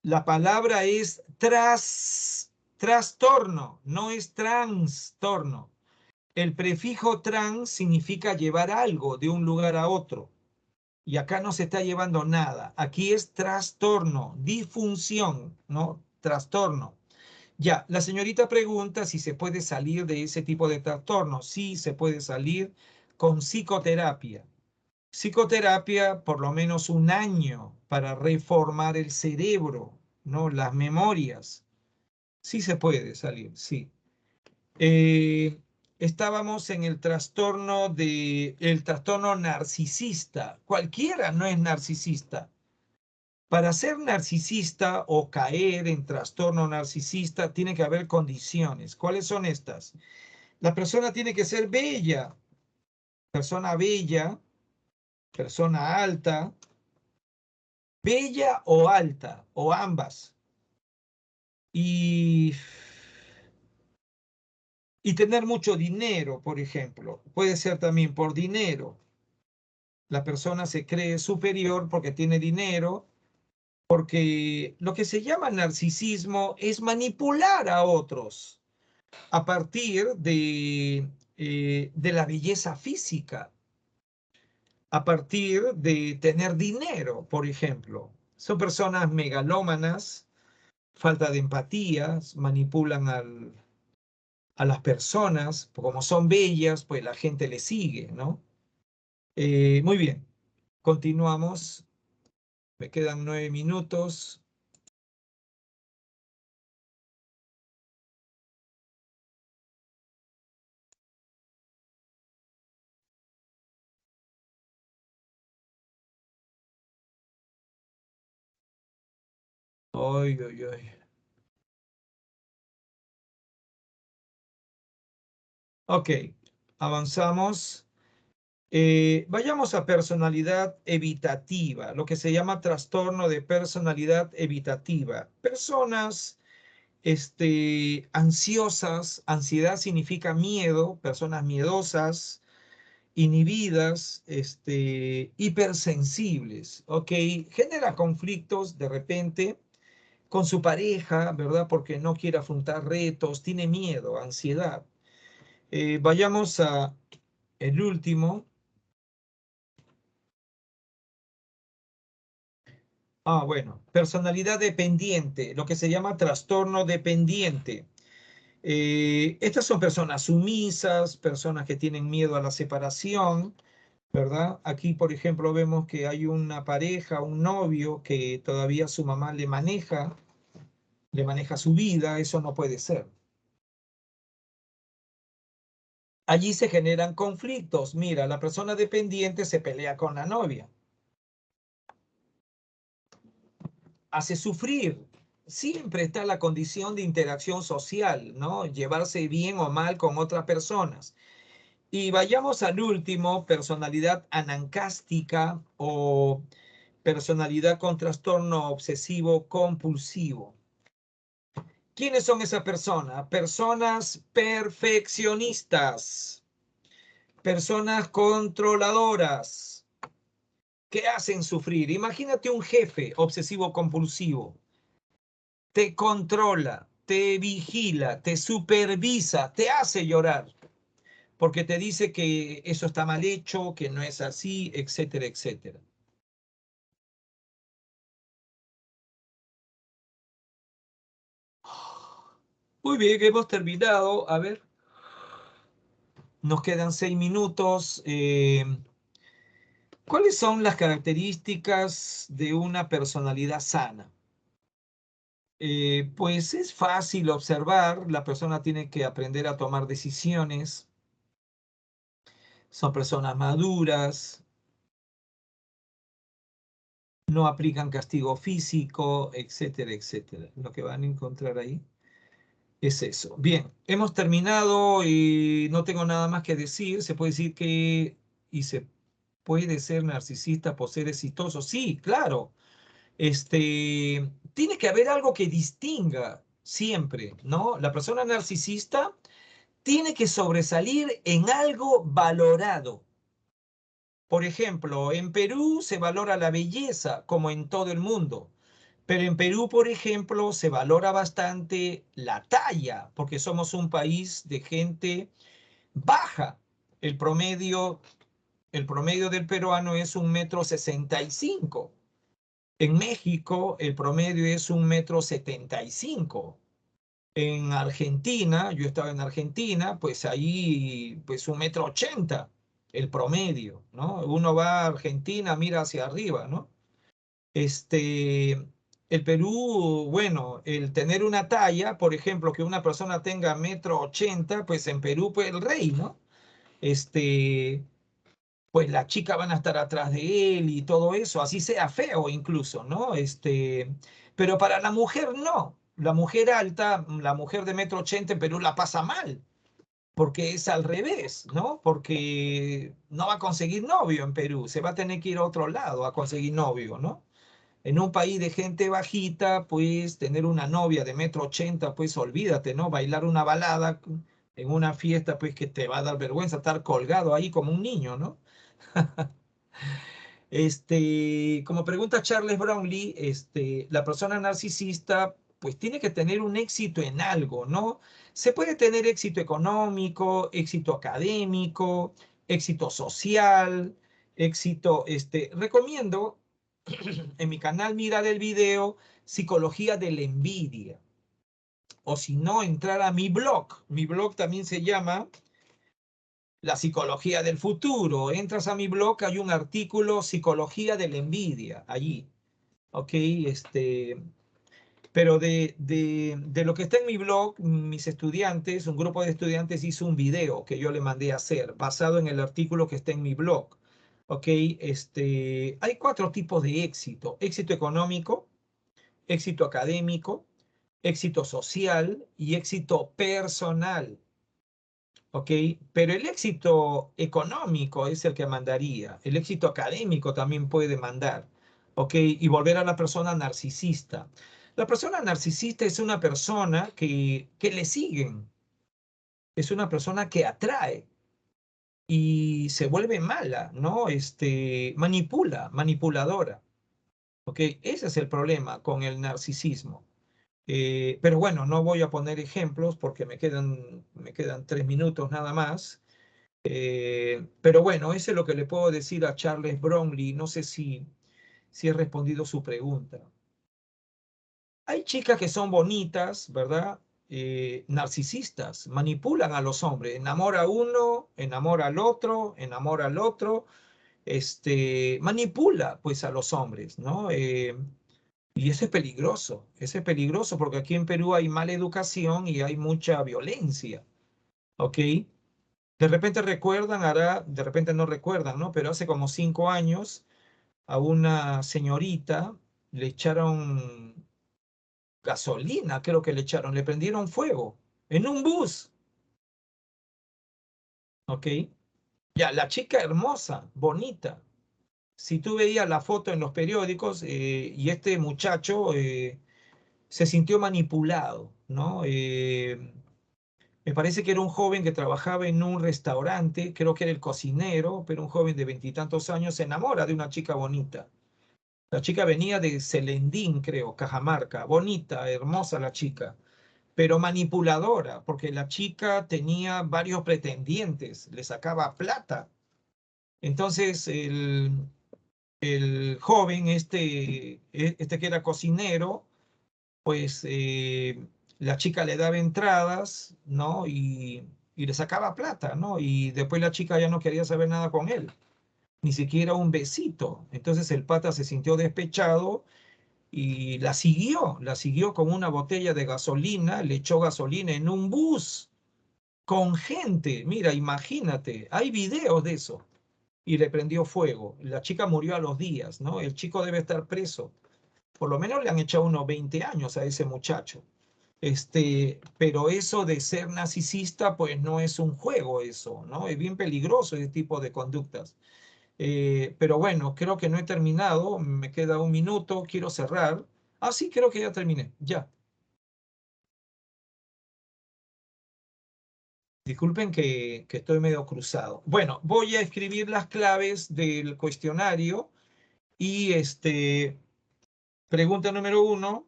La palabra es trastorno, no es trastorno. El prefijo trans significa llevar algo de un lugar a otro. Y acá no se está llevando nada. Aquí es trastorno, disfunción, ¿no? Trastorno. Ya, la señorita pregunta si se puede salir de ese tipo de trastorno. Sí, se puede salir con psicoterapia. Psicoterapia, por lo menos 1 año para reformar el cerebro, ¿no? Las memorias. Sí se puede salir, sí. Estábamos en el trastorno narcisista. Cualquiera no es narcisista. Para ser narcisista o caer en trastorno narcisista tiene que haber condiciones. ¿Cuáles son estas? La persona tiene que ser bella, persona alta, bella o alta, o ambas. Y tener mucho dinero, por ejemplo. Puede ser también por dinero. La persona se cree superior porque tiene dinero, porque lo que se llama narcisismo es manipular a otros a partir de la belleza física, a partir de tener dinero, por ejemplo. Son personas megalómanas, falta de empatía, manipulan a las personas, como son bellas, pues la gente les sigue, ¿no? Muy bien, continuamos. Me quedan 9 minutos. Ay, ay, ay. Ok, avanzamos. Vayamos a personalidad evitativa, lo que se llama trastorno de personalidad evitativa. Personas ansiosas, ansiedad significa miedo, personas miedosas, inhibidas, hipersensibles, ¿ok? Genera conflictos de repente con su pareja, ¿verdad? Porque no quiere afrontar retos, tiene miedo, ansiedad. Vayamos a el último. Bueno, personalidad dependiente, lo que se llama trastorno dependiente. Estas son personas sumisas, personas que tienen miedo a la separación, ¿verdad? Aquí, por ejemplo, vemos que hay una pareja, un novio que todavía su mamá le maneja su vida, eso no puede ser. Allí se generan conflictos. Mira, la persona dependiente se pelea con la novia, hace sufrir. Siempre está la condición de interacción social, ¿no? Llevarse bien o mal con otras personas. Y vayamos al último, personalidad anancástica o personalidad con trastorno obsesivo compulsivo. ¿Quiénes son esas personas? Personas perfeccionistas, personas controladoras que hacen sufrir. Imagínate un jefe obsesivo compulsivo. Te controla, te vigila, te supervisa, te hace llorar, porque te dice que eso está mal hecho, que no es así, etcétera, etcétera. Muy bien, hemos terminado. A ver, nos quedan 6 minutos. ¿Cuáles son las características de una personalidad sana? Pues es fácil observar, la persona tiene que aprender a tomar decisiones, son personas maduras, no aplican castigo físico, etcétera, etcétera. Lo que van a encontrar ahí es eso. Bien, hemos terminado y no tengo nada más que decir. Se puede decir que se puede ser narcisista por ser exitoso. Sí, claro. Tiene que haber algo que distinga siempre, ¿no? La persona narcisista tiene que sobresalir en algo valorado. Por ejemplo, en Perú se valora la belleza, como en todo el mundo. Pero en Perú, por ejemplo, se valora bastante la talla, porque somos un país de gente baja. El promedio, el promedio del peruano es 1,65 m. En México, el promedio es 1,75 m. En Argentina, yo estaba en Argentina, pues ahí, pues 1,80 m, el promedio, ¿no? Uno va a Argentina, mira hacia arriba, ¿no? El Perú, bueno, el tener una talla, por ejemplo, que una persona tenga 1,80 m, pues en Perú, pues el rey, ¿no? Pues las chicas van a estar atrás de él y todo eso, así sea feo incluso, ¿no? Pero para la mujer no. La mujer alta, la mujer de 1,80 m en Perú la pasa mal, porque es al revés, ¿no? Porque no va a conseguir novio en Perú, se va a tener que ir a otro lado a conseguir novio, ¿no? En un país de gente bajita, pues tener una novia de 1,80 m, pues olvídate, ¿no? Bailar una balada en una fiesta, pues que te va a dar vergüenza estar colgado ahí como un niño, ¿no? Como pregunta Charles Brownlee, la persona narcisista pues tiene que tener un éxito en algo, ¿no? Se puede tener éxito económico, éxito académico, éxito social, éxito, recomiendo en mi canal mirar el video Psicología de la Envidia, o si no, entrar a mi blog también se llama La Psicología del Futuro. Entras a mi blog, hay un artículo Psicología de la Envidia, allí, ¿ok? Pero de lo que está en mi blog, mis estudiantes, un grupo de estudiantes hizo un video que yo le mandé a hacer, basado en el artículo que está en mi blog, ¿ok? Hay 4 tipos de éxito: éxito económico, éxito académico, éxito social y éxito personal. ¿Ok? Pero el éxito económico es el que mandaría. El éxito académico también puede mandar. ¿Ok? Y volver a la persona narcisista. La persona narcisista es una persona que le siguen. Es una persona que atrae y se vuelve mala, ¿no? Manipuladora. ¿Ok? Ese es el problema con el narcisismo. Pero bueno, no voy a poner ejemplos porque me quedan 3 minutos nada más. Pero bueno, eso es lo que le puedo decir a Charles Brownlee. No sé si he respondido su pregunta. Hay chicas que son bonitas, ¿verdad? Narcisistas, manipulan a los hombres, enamora a uno, enamora al otro, manipula pues a los hombres, ¿no? Y eso es peligroso porque aquí en Perú hay mala educación y hay mucha violencia, ¿ok? De repente recuerdan, de repente no recuerdan, ¿no? Pero hace como 5 años a una señorita le echaron gasolina, creo que le echaron, le prendieron fuego en un bus, ¿ok? Ya, la chica hermosa, bonita. Si tú veías la foto en los periódicos y este muchacho se sintió manipulado, ¿no? Me parece que era un joven que trabajaba en un restaurante, creo que era el cocinero, pero un joven de 20 y tantos años se enamora de una chica bonita. La chica venía de Celendín, creo, Cajamarca, bonita, hermosa la chica, pero manipuladora, porque la chica tenía varios pretendientes, le sacaba plata. Entonces el joven, este que era cocinero, pues la chica le daba entradas, ¿no? Y le sacaba plata, ¿no? Y después la chica ya no quería saber nada con él, ni siquiera un besito. Entonces el pata se sintió despechado y la siguió con una botella de gasolina, le echó gasolina en un bus con gente. Mira, imagínate, hay videos de eso. y le prendió fuego. La chica murió a los días, ¿no? El chico debe estar preso. Por lo menos le han echado unos 20 años a ese muchacho. Pero eso de ser narcisista, pues no es un juego eso, ¿no? Es bien peligroso ese tipo de conductas. Pero bueno, creo que no he terminado. Me queda un minuto, quiero cerrar. Ah, sí, creo que ya terminé, ya. Disculpen que estoy medio cruzado. Bueno, voy a escribir las claves del cuestionario y pregunta número 1,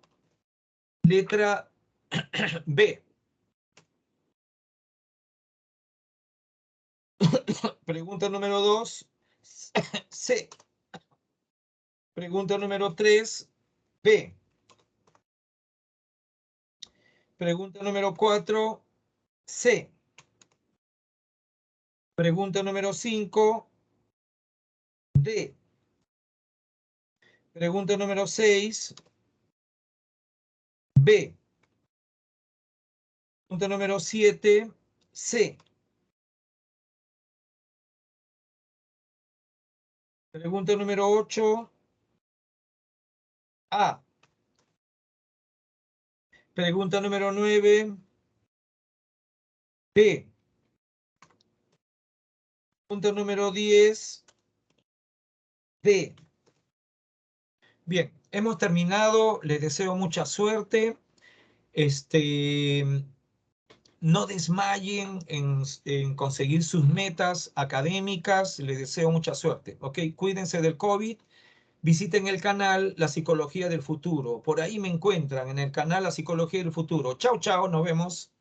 letra B. Pregunta número 2, C. Pregunta número 3, B. Pregunta número 4, C. Pregunta número 5, D. Pregunta número 6, B. Pregunta número 7, C. Pregunta número 8, A. Pregunta número 9, B. Pregunta número 10, D. Bien, hemos terminado. Les deseo mucha suerte. No desmayen en conseguir sus metas académicas. Les deseo mucha suerte. ¿Ok? Cuídense del COVID. Visiten el canal La Psicología del Futuro. Por ahí me encuentran en el canal La Psicología del Futuro. Chao, chao. Nos vemos.